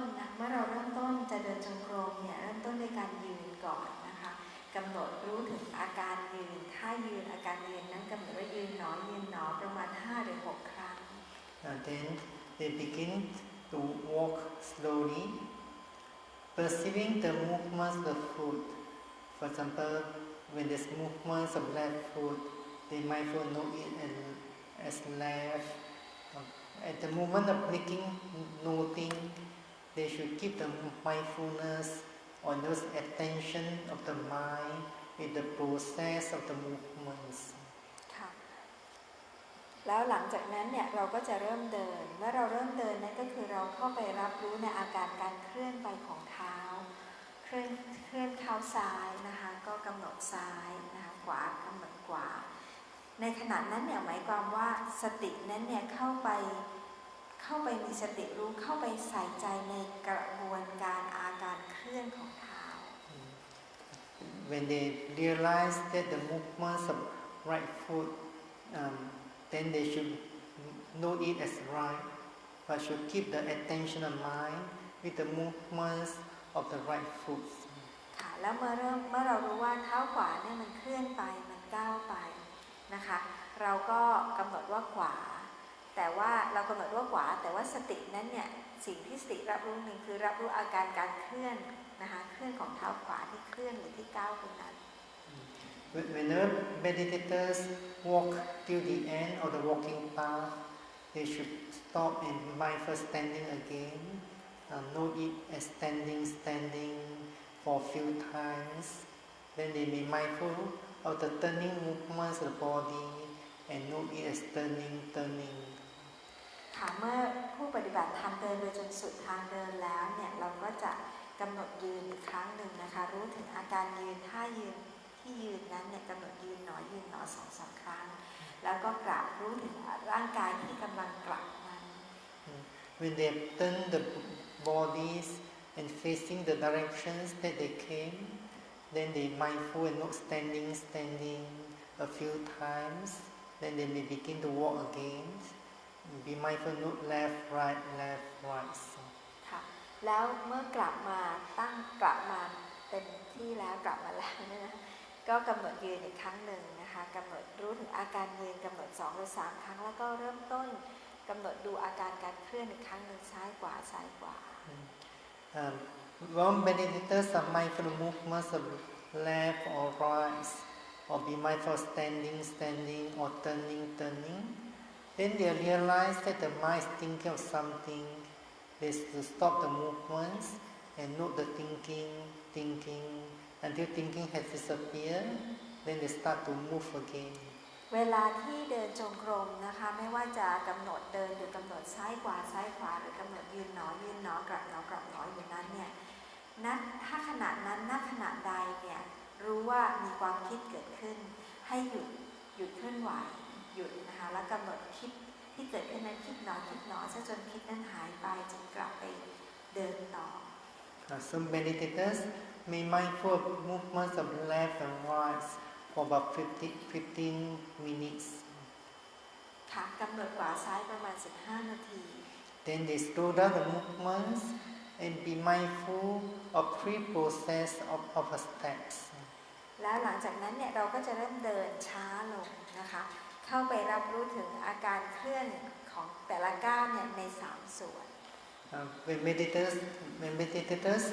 นจะเดินจงกรมเนี่ยเริ่มต้นด้วยการยืนก่อนนะคะกำหนดรู้ถึงอาการยืนท่ายืนอาการยืนนั้นกำหนดว่ายืนหนอประมาณ5 หรือ 6 ครั้ง Then they begin to walk slowly, perceiving the movements of the foot. For example, when there's movements of left foot, they mindful note it as left. At the moment of making noting, they should keep the mindfulness or those attention of the mind with the process of the movements. ค่ะแล้วหลังจากนั้นเนี่ยเราก็จะเริ่มเดินเมื่อเราเริ่มเดินนั่นก็คือเราเข้าไปรับรู้ในอาการการเคลื่อนไปของเท้าเคลื่อนเท้าซ้ายนะคะก็กำหนดซ้ายนะคะขวากำหนดขวาในขณะนั้นเนี่ยหมายความว่าสตินั้นเนี่ยเข้าไปมีสติรู้เข้าไปใส่ใจในกระบวนการอาการเคลื่อนของเท้า When they realize that the movements of right foot, then they should note it as right, but should keep the attention of mind with the movements of the right foot. ค่ะแล้วเมื่อเรารู้ว่าเท้าขวาเนี่ยมันเคลื่อนไปมันก้าวไปนะคะเราก็กำหนดว่าขวาแต่ว่าเรากำหนดว่าขวาแต่ว่าสตินั้นเนี่ยสิ่งที่สติรับรู้หนึ่งคือรับรู้อาการการเคลื่อนนะคะเคลื่อนของเท้าขวาที่เคลื่อนหรือที่ก้าวตรงนั้น Whenever meditators walk till the end of the walking path, they should stop and be mindful standing again. Note it as standing for a few times. Then they be mindful of the turning movements of the body and note it as turning. ค่ะเมื่อผู้ปฏิบัติธรรมเดินไปจนสุดทางเดินแล้วเนี่ยเราก็จะกำหนดยืนอีกครั้งหนึ่งนะคะรู้ถึงอาการยืนท่ายืนที่ยืนนั้นเนี่ยกำหนดยืนหนอยืนหนอ 2-3 ครั้งแล้วก็กลับรู้ถึงร่างกายที่กำลังกลับนั้น When they turn the bodies and facing the directions that they came, then they mindful and not standing a few times. Then they may begin to walk again.Be mindful, not left, right. ค่ะแล้วเมื่อกลับมาเต็มที่แล้วกลับมาแล้วเนี่ยนะก็กำหนดยืนอีกครั้งหนึ่งนะคะกำหนดรู้ถึงอาการยืนกำหนด2 หรือ 3 ครั้งแล้วก็เริ่มต้นกำหนดดูอาการการเคลื่อนอีกครั้งหนึ่งซ้ายขวา When meditators are mindful of movements of left or right, or be mindful of standing or turning.Then they realize that the mind is thinking of something. They stop the movements and note the thinking until thinking has disappeared. Then they start to move again. เวลาที่เดินจงกรมนะคะไม่ว่าจะกำหนดเดินหรือกำหนดซ้ายขวาหรือกำหนดยืนหนอกลับหนอยู่นั้นเนี่ยถ้าขณะนั้นณขณะใดเนี่ยรู้ว่ามีความคิดเกิดขึ้นให้หยุดเคลื่อนไหวหยุดนะคะแล้วกำหนดคิดที่เกิดขึ้นนั้นคิดหนอซะจนคิดนั้นหายไปจนกลับไปเดินต่อ Some meditators may mindful of movements of left and right for about 15 minutes. ค่ะกำหนดขวาซ้ายประมาณ15 นาที Then they slow down the movements and be mindful of 3 process of steps. แล้วหลังจากนั้นเนี่ยเราก็จะเริ่มเดินช้าลงนะคะเข้าไปรับรู้ถึงอาการเคลื่อนของแต่ละก้าวเนี่ยใน3 ส่วน When meditators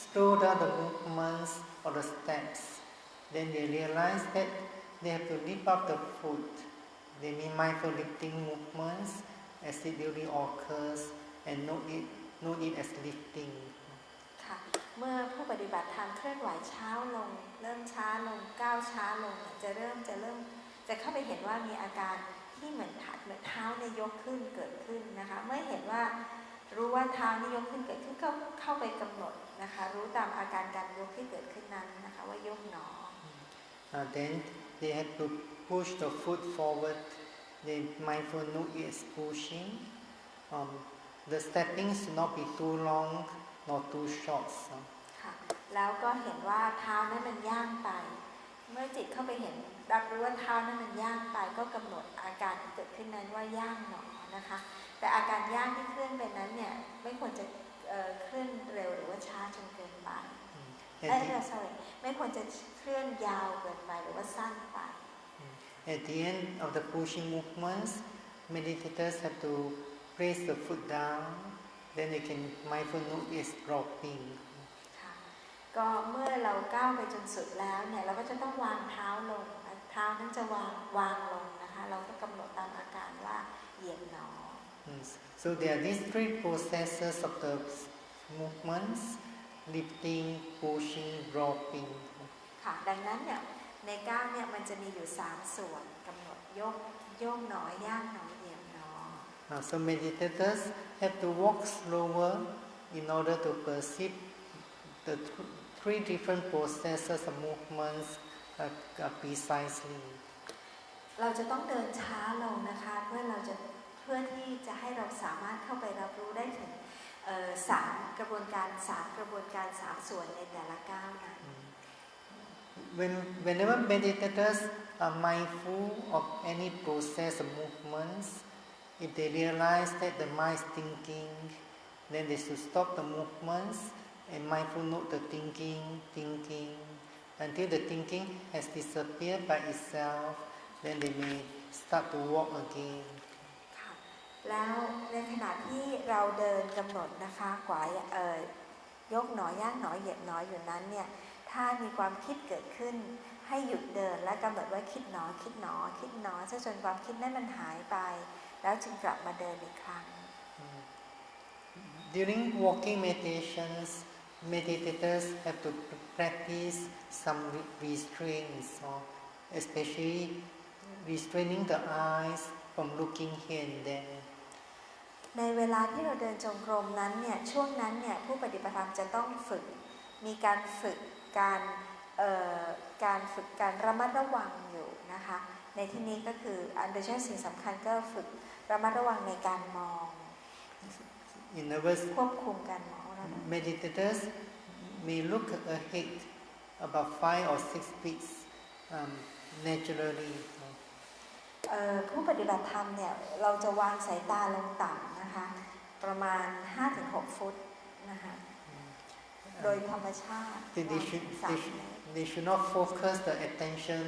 slow down the movements of the steps, then they realize that they have to lift up the foot. They be mindful lifting movements as it duly occurs and note it as lifting. ค่ะเมื่อผู้ปฏิบัติธรรมเคลื่อนไหวช้าลงเริ่มช้าลงก้าวช้าลงจะเริ่มจะเข้าไปเห็นว่ามีอาการที่เหมือนเท้าเนี่ยยกขึ้นเกิดขึ้นนะคะเมื่อเห็นว่ารู้ว่าเท้านี่ยกขึ้นเกิดขึ้นก็เข้าไปกำหนดนะคะรู้ตามอาการการยกที่เกิดขึ้นนั้นนะคะว่ายกหนอ Then they have to push the foot forward. They mindful note is pushing. The stepping should not be too long nor too short. ค่ะแล้วก็เห็นว่าเท้านั้นมันย่างไปเมื่อจิตเข้าไปเห็นรับรู้ว่าเท้านั้นมันย่างไปก็กำหนดอาการที่เกิดขึ้นนั้นว่าย่างหนอนะคะแต่อาการย่างที่เคลื่อนไปนั้นเนี่ยไม่ควรจะเคลื่อนเร็วหรือว่าช้าจนเกินไปไม่ควรจะเคลื่อนยาวเกินไปหรือว่าสั้นไป At the end of the pushing movements, meditators have to place the foot down. Then they can mindful note is dropping. ก็เมื่อเราก้าวไปจนสุดแล้วเนี่ยเราก็จะต้องวางเท้าลงเท้านั้นจะวางลงนะคะ นะคะเราก็กำหนดตามอาการว่าเหยียบหนอ So there are these three processes of the movements: lifting, pushing, dropping. ค่ะดังนั้นเนี่ยในก้าวเนี่ยมันจะมีอยู่3ส่วนกำหนดโยกหนอย่างหนอเหยียบหนอ So meditators have to walk slower in order to perceive the three different processes of movements precisely. เราจะต้องเดินช้าลงนะคะเพื่อที่จะให้เราสามารถเข้าไปรับรู้ได้ถึง3 กระบวนการ3 ส่วนในแต่ละก้าวนั้น Whenever meditators are mindful of any process of movements, if they realize that the mind is thinking, then they should stop the movements and mindful note the thinking until the thinking has disappeared by itself. Then they may start to walk again. ค่ะแล้วในขณะที่เราเดินกำหนดนะคะยกหนอย่างหนอเหยียบหนออยู่นั้นเนี่ยถ้ามีความคิดเกิดขึ้นให้หยุดเดินและกำหนดว่าคิดหนอจนความคิดนั้นมันหายไปแล้วจึงกลับมาเดินอีกครั้ง During walking meditations, meditators have to practice some restraints, especially restraining the eyes from looking here and there. ในเวลาที่เราเดินจงกรมนั้นเนี่ยช่วงนั้นเนี่ยผู้ปฏิบัติธรรมจะต้องมีการฝึกการระมัดระวังอยู่นะคะในที่นี้ก็คือโดยเฉพาะสิ่งสำคัญก็ฝึกระมัดระวังในการมองควบคุมการมอง Meditators may look ahead about 5 or 6 feet naturally. ผู้ปฏิบัติธรรมเนี่ยเราจะวางสายตาลงต่ำนะคะประมาณ 5-6 ฟุตนะคะโดยธรรมชาติ They should not focus the attention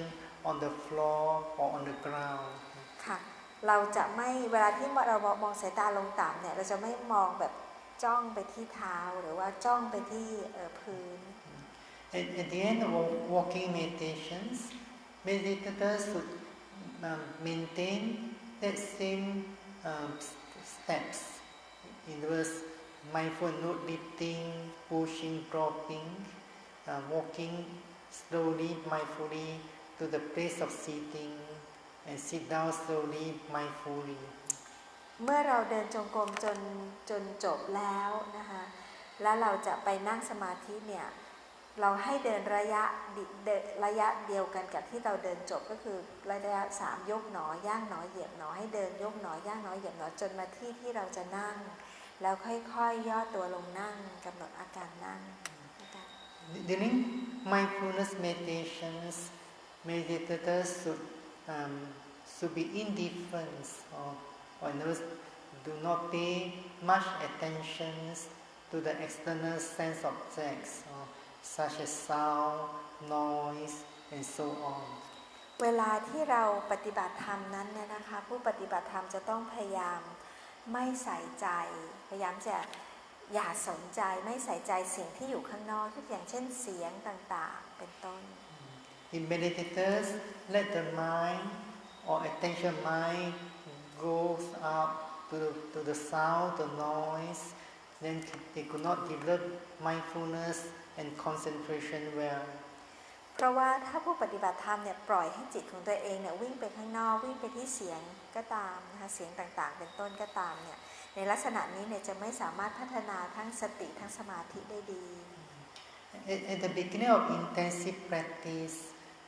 on the floor or on the ground. ค่ะเราจะไม่เวลาที่เรามองสายตาลงต่ำเนี่ยเราจะไม่มองแบบจ้องไปที่เท้าหรือว่าจ้องไปที่พื้น At the end of walking meditations, meditators should maintain that same steps. In other words, mindful note lifting, pushing, dropping, walking slowly, mindfully to the place of sitting, and sit down slowly, mindfully. เมื่อเราเดินจงกรมจนจบแล้วนะคะแล้วเราจะไปนั่งสมาธิเนี่ยเราให้เดินระยะเดียวกันกับที่เราเดินจบก็คือระยะ3ยกหนอย่างหนอเหยียบหนอให้เดินยกหนอย่างหนอเหยียบหนอจนมาที่เราจะนั่งแล้วค่อยๆย่อตัวลงนั่งกำหนดอาการนั่ง During mindfulness meditations, meditators should be indifferent or do not pay much attention to the external sense objects such as sound, noise, and so on. เวลาที่เราปฏิบัติธรรมนั้นเนี่ยนะคะผู้ปฏิบัติธรรมจะต้องพยายามไม่ใส่ใจพยายามจะอย่าสนใจไม่ใส่ใจสิ่งที่อยู่ข้างนอกทุกอย่างเช่นเสียงต่างๆเป็นต้น In meditators, let the mind or attention mind goes up to the sound, the noise, then they could not develop mindfulness and concentration well. เพราะว่าถ้าผู้ปฏิบัติธรรมเนี่ยปล่อยให้จิตของตัวเองเนี่ยวิ่งไปข้างนอกวิ่งไปที่เสียงก็ตามนะคะเสียงต่างๆเป็นต้นก็ตามเนี่ยในลักษณะนี้เนี่ยจะไม่สามารถพัฒนาทั้งสติทั้งสมาธิได้ดี At the beginning of intensive practice,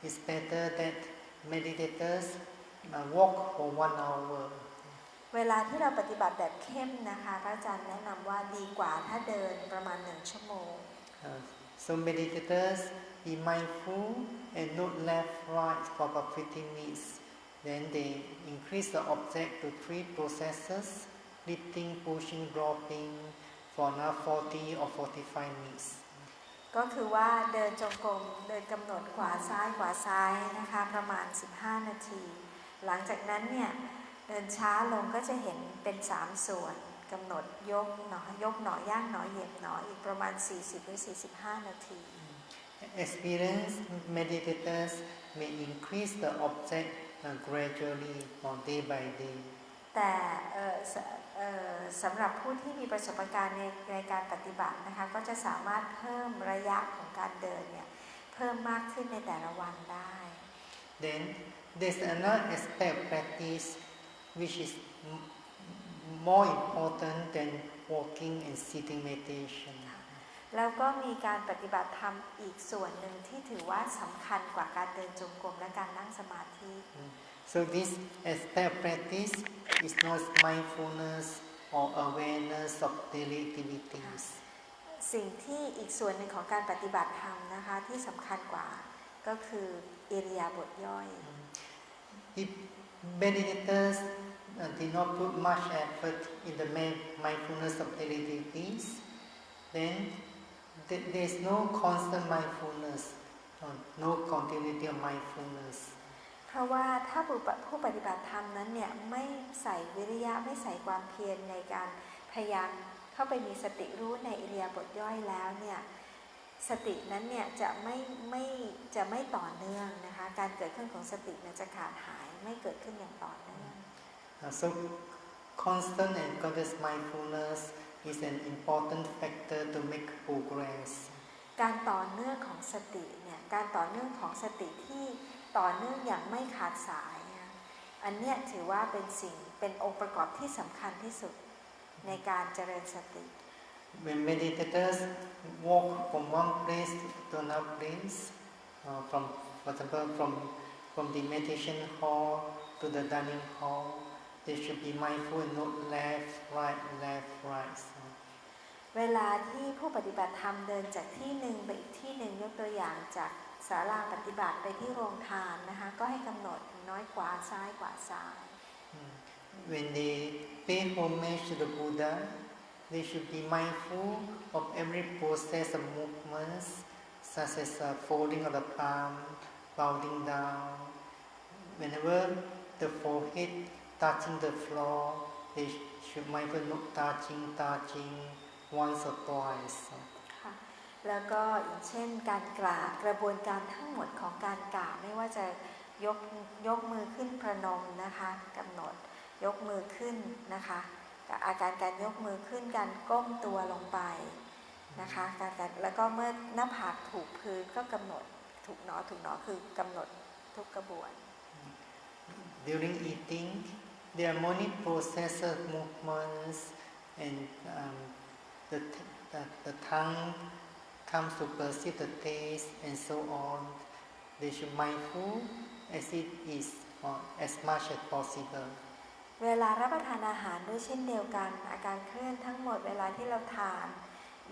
it's better that meditators walk for 1 hour. เวลาที่เราปฏิบัติแบบเข้มนะคะพระอาจารย์แนะนำว่าดีกว่าถ้าเดินประมาณ1 ชั่วโมง So meditators be mindful and note left, right for about 15 minutes. Then they increase the object to 3 processes: lifting, pushing, dropping for another 40 or 45 minutes. ก็คือว่าเดินจงกรมเดินกำหนดขวาซ้ายนะคะประมาณ15 นาทีหลังจากนั้นเนี่ยเดินช้าลงก็จะเห็นเป็น3 ส่วนกำหนดยกหนอย่างหนอเหยียบหนออีกประมาณ40 หรือ 45 นาที Experienced meditators may increase the object gradually or day by day แต่สำหรับผู้ที่มีประสบการณ์ในการปฏิบัตินะคะก็จะสามารถเพิ่มระยะของการเดินเนี่ยเพิ่มมากขึ้นในแต่ละวันได้ Then there's another aspect of practice which is more important than walking and sitting meditation แล้วก็มีการปฏิบัติธรรมอีกส่วนหนึ่งที่ถือว่าสำคัญกว่าการเดินจงกรมและการนั่งสมาธิ So this aspect of practice is not mindfulness or awareness of daily activities สิ่งที่อีกส่วนหนึ่งของการปฏิบัติธรรมนะคะที่สำคัญกว่าก็คืออิริยาบถย่อย If meditators did not put much effort in the mindfulness of daily activities, then there is no constant mindfulness, no continuity of mindfulness. เพราะว่าถ้าผู้ปฏิบัติธรรมนั้นเนี่ยไม่ใส่วิริยะไม่ใส่ความเพียรในการพยายามเข้าไปมีสติรู้ในอิริยาบถย่อยแล้วเนี่ยสตินั้นเนี่ยจะไม่ต่อเนื่องนะคะการเกิดขึ้นของสตินั้นจะขาดหายไม่เกิดขึ้นอย่างต่อเนื่อง So constant and continuous mindfulness is an important factor to make progress. การต่อเนื่องของสติเนี่ยการต่อเนื่องของสติที่ต่อเนื่องอย่างไม่ขาดสายอันเนี้ยถือว่าเป็นองค์ประกอบที่สำคัญที่สุดในการเจริญสติ When meditators walk from one place to another place, for example, from the meditation hall to the dining hall, they should be mindful and not left, right. เวลาที่ผู้ปฏิบัติธรรมเดินจากที่หนึ่งไปอีกที่หนึ่งยกตัวอย่างจากศาลาปฏิบัติไปที่โรงทานนะคะก็ให้กำหนดน้อยขวาซ้ายขวาซ้าย When they pay homage to the Buddha, they should be mindful of every process of movements, such as folding of the palm, bowing down. Whenever the forehead touching the floor, they should mindful not touching once or twice. ค่ะแล้วก็อย่างเช่นการกราบกระบวนการทั้งหมดของการกราบไม่ว่าจะยกมือขึ้นประนมนะคะกำหนดยกมือขึ้นนะคะอาการยกมือขึ้นการก้มตัวลงไปนะคะการแล้วก็เมื่อหน้าผากถูกพื้นก็กำหนดถูกหนอคือกำหนดทุกกระบวน During eating, there are many processes, movements, and the tongue comes to perceive the taste and so on. They should be mindful as it is as much as possible. เวลารับประทานอาหารด้วยเช่นเดียวกันอาการเคลื่อนทั้งหมดเวลาที่เราทาน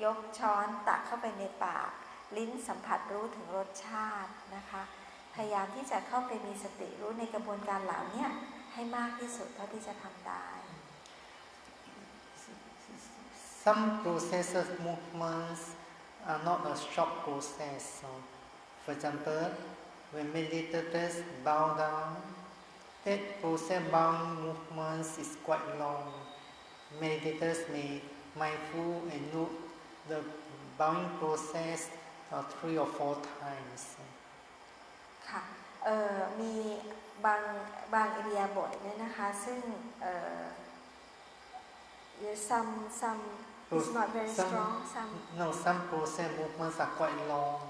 ยกช้อนตักเข้าไปในปากลิ้นสัมผัสรู้ถึงรสชาตินะคะพยายามที่จะเข้าไปมีสติรู้ในกระบวนการเหล่านี้ให้มากที่สุดเท่าที่จะทำได้ Some processes, movements are not a short process. So, for example, when meditators bow down, that process bowing movements is quite long. Meditators may mindful and note the bowing process 3 or 4 times. ค่ะมีบางอิริยาบถเนี่ยนะคะซึ่งsome is not very strong some process movements are quite long.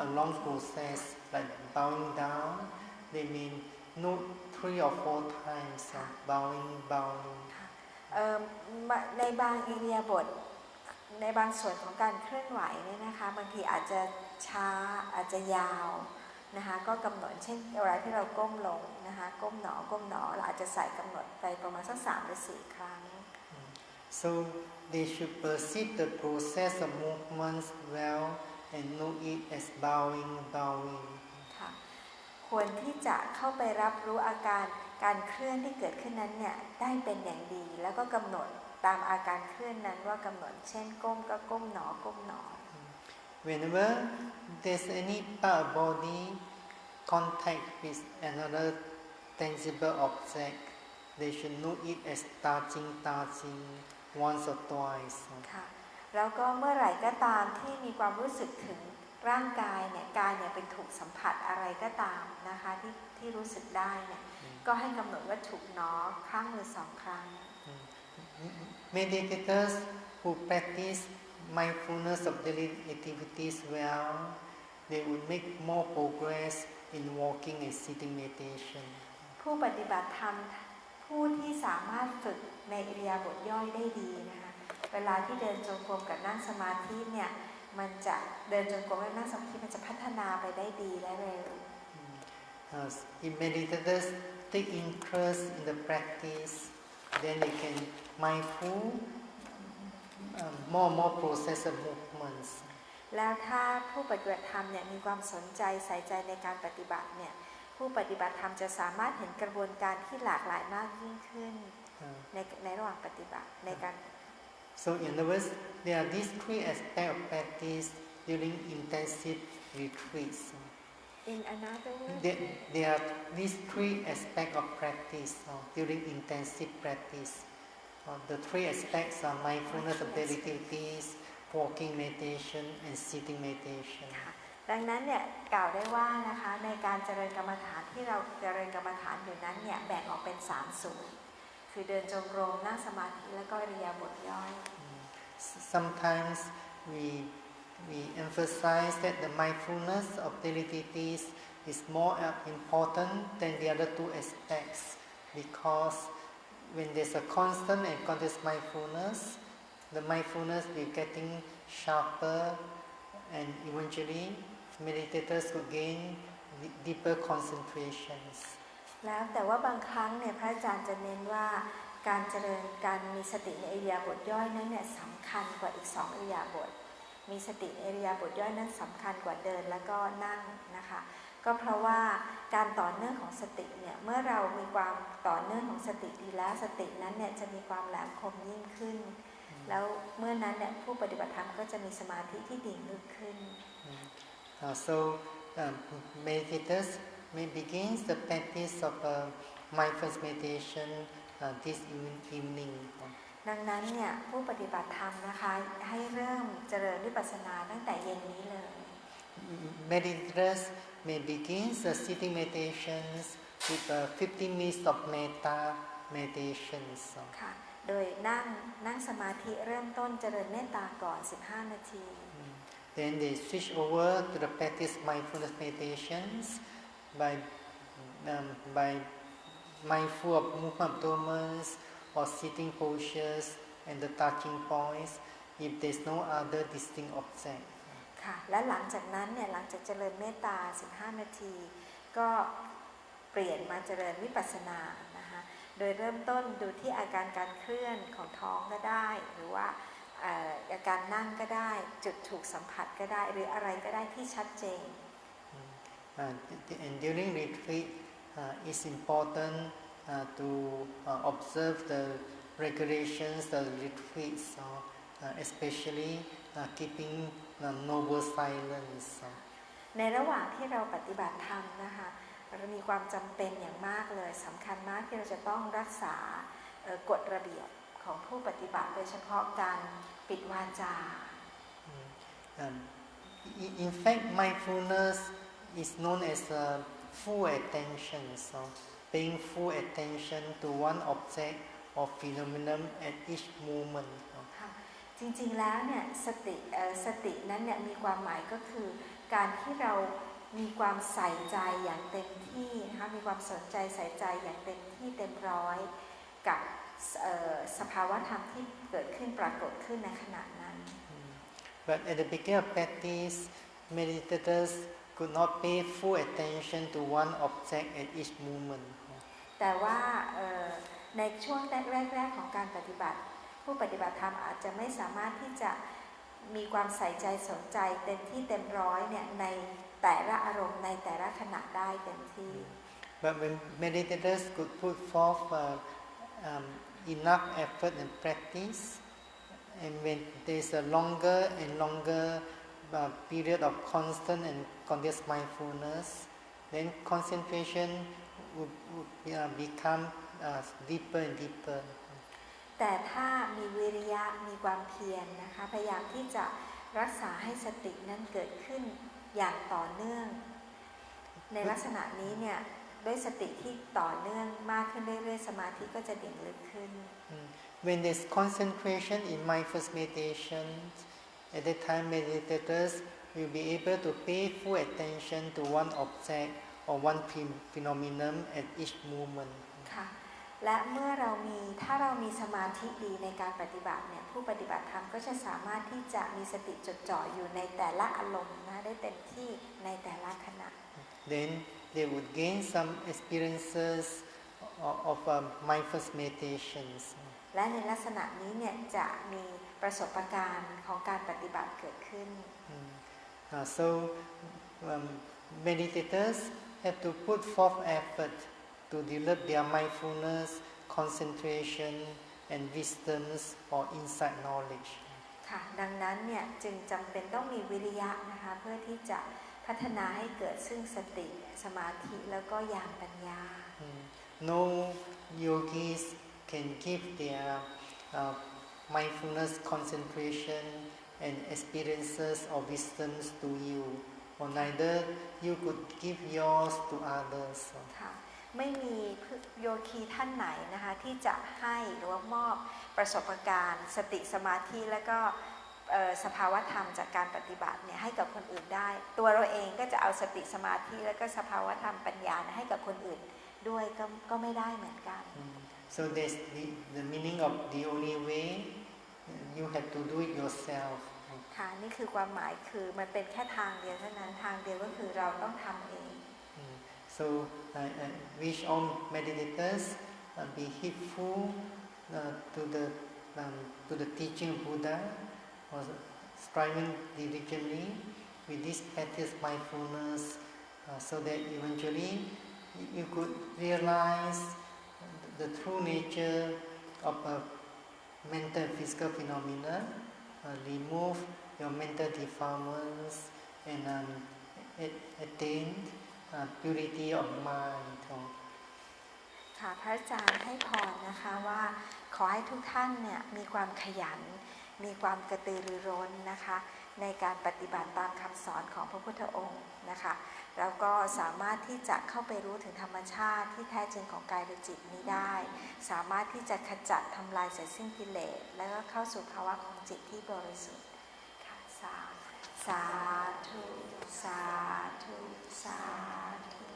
A long process like bowing down, they may note 3 or 4 times bowing. ในบางอิริยาบถในบางส่วนของการเคลื่อนไหวเนี่ยนะคะบางทีอาจจะช้าอาจจะยาวนะคะก็กำหนดเช่นเวลาที่เราก้มลงนะคะก้มหนอเราอาจจะใส่กำหนดไปประมาณสัก3 หรือ 4 ครั้ง So they should perceive the process of movements well and know it as bowing. ค่ะควรที่จะเข้าไปรับรู้อาการการเคลื่อนที่เกิดขึ้นนั้นเนี่ยได้เป็นอย่างดีแล้วก็กำหนดตามอาการเคลื่อนนั้นว่ากำหนดเช่นก้มก็ก้มหนอ Whenever there's any part of body contact with another tangible object, they should know it as touching once or twice. ค่ะแล้วก็เมื่อไหร่ก็ตามที่มีความรู้สึกถึงร่างกายเนี่ยกายเนี่ย ไปถูกสัมผัสอะไรก็ตามนะคะที่รู้สึกได้เนี่ยก็ให้กำหนดว่าถูกหนอครั้งหรือ2 ครั้ง Meditators who practice mindfulness of daily activities well, they would make more progress in walking and sitting meditation. ผู้ปฏิบัติธรรมผู้ที่สามารถฝึกในอิริยาบถย่อยได้ดีนะคะเวลาที่เดินจงกรมกับนั่งสมาธิเนี่ยมันจะเดินจงกรมและนั่งสมาธิมันจะพัฒนาไปได้ดีและเร็ว If meditators take interest in the practice, then they can mindful more process of movements. แล้วถ้าผู้ปฏิบัติธรรมเนี่ยมีความสนใจใส่ใจในการปฏิบัติเนี่ยผู้ปฏิบัติธรรมจะสามารถเห็นกระบวนการที่หลากหลายมากยิ่งขึ้นในระหว่างปฏิบัติในการ So in other words, there are these 3 aspects of practice during intensive retreats. In another word, there are these 3 aspects of practice during intensive practice. The 3 aspects are mindfulness of daily activities, walking meditation, and sitting meditation. ดังนั้นเนี่ยกล่าวได้ว่านะคะในการเจริญกรรมฐานที่เราเจริญกรรมฐานอยู่นั้นเนี่ยแบ่งออกเป็น3 ส่วนคือเดินจงกรมนั่งสมาธิแล้วก็อิริยาบถย่อย Sometimes we emphasize that the mindfulness of daily activities is more important than the other 2 aspects because when there's a constant and continuous mindfulness, the mindfulness will getting sharper and eventually meditators could gain deeper concentrations. แล้วแต่ว่าบางครั้งเนี่ยพระอาจารย์จะเน้นว่าการเจริญการมีสติในอิริยาบถย่อยนั้นเนี่ยสำคัญกว่าอีก2 อิริยาบถมีสติในอิริยาบถย่อยนั้นสำคัญกว่าเดินแล้วก็นั่งนะคะก็เพราะว่าการต่อเนื่องของสติเนี่ยเมื่อเรามีความต่อเนื่องของสติดีแล้วสตินั้นเนี่ยจะมีความแหลมคมยิ่งขึ้นแล้วเมื่อนั้นเนี่ยผู้ปฏิบัติธรรมก็จะมีสมาธิที่ดิ่งลึกขึ้น So meditators may begin the practice of mindfulness meditation this evening. ดังนั้นเนี่ยผู้ปฏิบัติธรรมนะคะให้เริ่มเจริญวิปัสสนาตั้งแต่เย็นนี้เลย Meditators may begin the sitting meditations with 15 minutes of metta meditations. ค่ะโดยนั่งสมาธิเริ่มต้นเจริญเมตตาก่อน15 นาที Then they switch over to the practice mindfulness meditations by mindful of movement abdomens or sitting postures and the touching points if there's no other distinct object. ค่ะและหลังจากนั้นเนี่ยหลังจากเจริญเมตตา15 นาทีก็เปลี่ยนมาเจริญวิปัสสนานะคะโดยเริ่มต้นดูที่อาการการเคลื่อนของท้องก็ได้หรือว่าอาการนั่งก็ได้จุดถูกสัมผัสก็ได้หรืออะไรก็ได้ที่ชัดเจน And during retreat, it's important to observe the regulations of the retreats, especially keeping noble silence. ในระหว่างที่เราปฏิบัติธรรมนะคะเรามีความจำเป็นอย่างมากเลยสำคัญมากที่เราจะต้องรักษากฎระเบียบของผู้ปฏิบัติโดยเฉพาะการปิดวาจา In fact, mindfulness is known as full attention, so paying full attention to one object or phenomenon at each moment. จริงๆแล้วเนี่ยสตินั้นเนี่ยมีความหมายก็คือการที่เรามีความใส่ใจอย่างเต็มที่นะคะมีความสนใจใส่ใจอย่างเต็มที่เต็มร้อยกับสภาวะธรรมที่เกิดขึ้นปรากฏขึ้นในขณะนั้น But at the beginning of practice, meditators could not pay full attention to one object at each moment. แต่ว่าในช่วงแรกๆของการปฏิบัติผู้ปฏิบัติธรรมอาจจะไม่สามารถที่จะมีความใส่ใจสนใจเต็มที่เต็มร้อยเนี่ยในแต่ละอารมณ์ในแต่ละขณะได้เต็มที่ But when meditators could put forth enough effort and practice, and when there's a longer and longer period of constant and continuous mindfulness, then concentration would become deeper and deeper. แต่ถ้ามีวิริยะมีความเพียรนะคะพยายามที่จะรักษาให้สตินั้นเกิดขึ้น อย่างต่อเนื่องในลักษณะนี้เนี่ยด้วยสติที่ต่อเนื่องมากขึ้นเรื่อยๆสมาธิก็จะดิ่งลึกขึ้น When there's concentration in mindfulness meditation, at that time meditators will be able to pay full attention to one object or one phenomenon at each moment. ค่ะและเมื่อถ้าเรามีสมาธิดีในการปฏิบัติเนี่ยผู้ปฏิบัติธรรมก็จะสามารถที่จะมีสติจดจ่ออยู่ในแต่ละอารมณ์นะได้เต็มที่ในแต่ละขณะ Then they would gain some experiences of mindfulness meditations. และในลักษณะนี้เนี่ยจะมีประสบการณ์ของการปฏิบัติเกิดขึ้น So meditators have to put forth effort to develop their mindfulness, concentration, and wisdoms or insight knowledge. ค่ะดังนั้นเนี่ยจึงจำเป็นต้องมีวิริยะนะคะเพื่อที่จะพัฒนาให้เกิดซึ่งสติสมาธิแล้วก็ญาณปัญญา No yogis can give their mindfulness, concentration, and experiences or wisdoms to you, or neither you could give yours to others. ค่ะไม่มีโยคีท่านไหนนะคะที่จะให้หรือว่ามอบประสบการณ์สติสมาธิและก็สภาวธรรมจากการปฏิบัติเนี่ยให้กับคนอื่นได้ตัวเราเองก็จะเอาสติสมาธิแล้วก็สภาวธรรมปัญญาให้กับคนอื่นด้วยก็ไม่ได้เหมือนกัน So that's the meaning of the only way you have to do it yourself. ค่ะนี่คือความหมายคือมันเป็นแค่ทางเดียวเท่านั้นทางเดียวก็คือเราต้องทำเอง So wish all meditators be heedful to the teaching of Buddha, or striving diligently with this practice mindfulness, so that eventually you could realize the true nature of a mental and physical phenomena, remove your mental defilements, and attain purity of mind. ค่ะพระอาจารย์ให้พรนะคะว่าขอให้ทุกท่านเนี่ยมีความขยันมีความกระตือรือร้นนะคะในการปฏิบัติตามคำสอนของพระพุทธองค์นะคะแล้วก็สามารถที่จะเข้าไปรู้ถึงธรรมชาติที่แท้จริงของกายและจิตนี้ได้สามารถที่จะขจัดทำลายเสร็จสิ้นกิเลสแล้วก็เข้าสู่ภาวะของจิตที่บริสุทธิ์ค่ะสาธุสาธุสาธุ